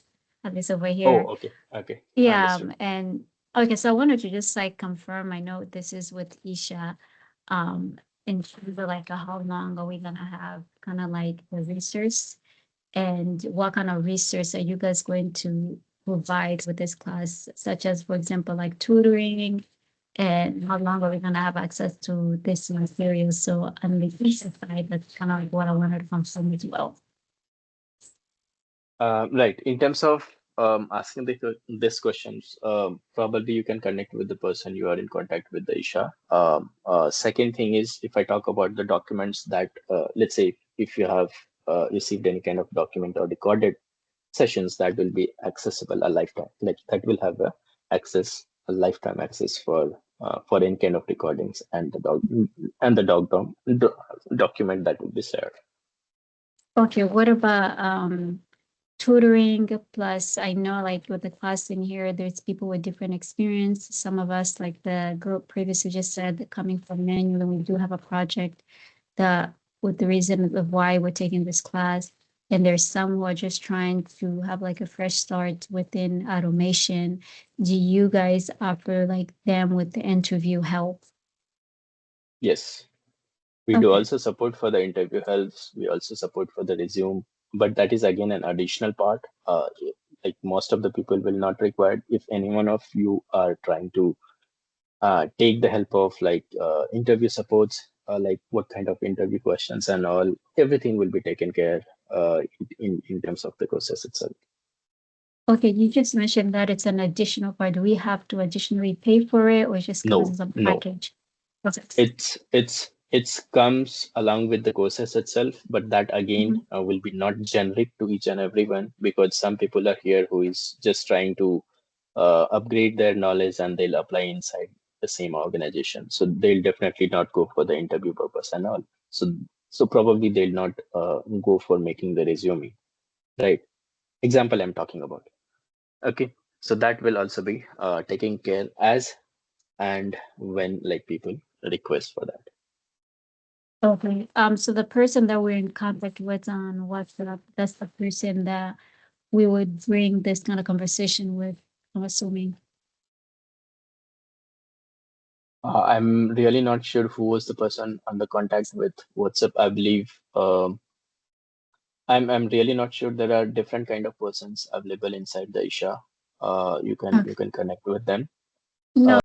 at least over here. Oh, okay. Okay. Yeah, Understood. and okay, so I wanted to just like confirm, I know this is with Isha, in terms of like how long are we gonna have kind of like the research, and what kind of research are you guys going to provide with this class, such as, for example, like tutoring, and how long are we gonna have access to this material? So on the Isha side, that's kind of like what I wanted to confirm as well. Right. In terms of asking this questions, probably you can connect with the person you are in contact with, the Isha. Second thing is, if I talk about the documents that, let's say, if you have received any kind of document or recorded sessions, that will be accessible a lifetime, like that will have a lifetime access for any kind of recordings, and the document that will be shared. Okay, what about tutoring. Plus, I know like with the class in here, there's people with different experience. Some of us, like the group previously just said, that coming from manual, and we do have a project that with the reason of why we're taking this class. And there's some who are just trying to have like a fresh start within automation. Do you guys offer like them with the interview help? Yes, we do Okay. also support for the interview helps. We also support for the resume, but that is again an additional part. Like most of the people will not require. If any one of you are trying to take the help of like interview supports, like what kind of interview questions and all, everything will be taken care in terms of the process itself. Okay, you just mentioned that it's an additional part. Do we have to additionally pay for it or it just comes No, as a no, package? Okay. it's comes along with the courses itself, but that again Mhm. will be not generic to each and everyone, because some people are here who is just trying to upgrade their knowledge and they'll apply inside the same organization, so they'll definitely not go for the interview purpose and all. So probably they'll not go for making the resume, right? Example I'm talking about. Okay, so that will also be taken care as and when like people request for that. Okay, so the person that we're in contact with on WhatsApp, that's the person that we would bring this kind of conversation with, I'm assuming. I'm really not sure who was the person on the contact with WhatsApp. I believe I'm really not sure. There are different kind of persons available inside the Isha. You Okay. can connect with them. No,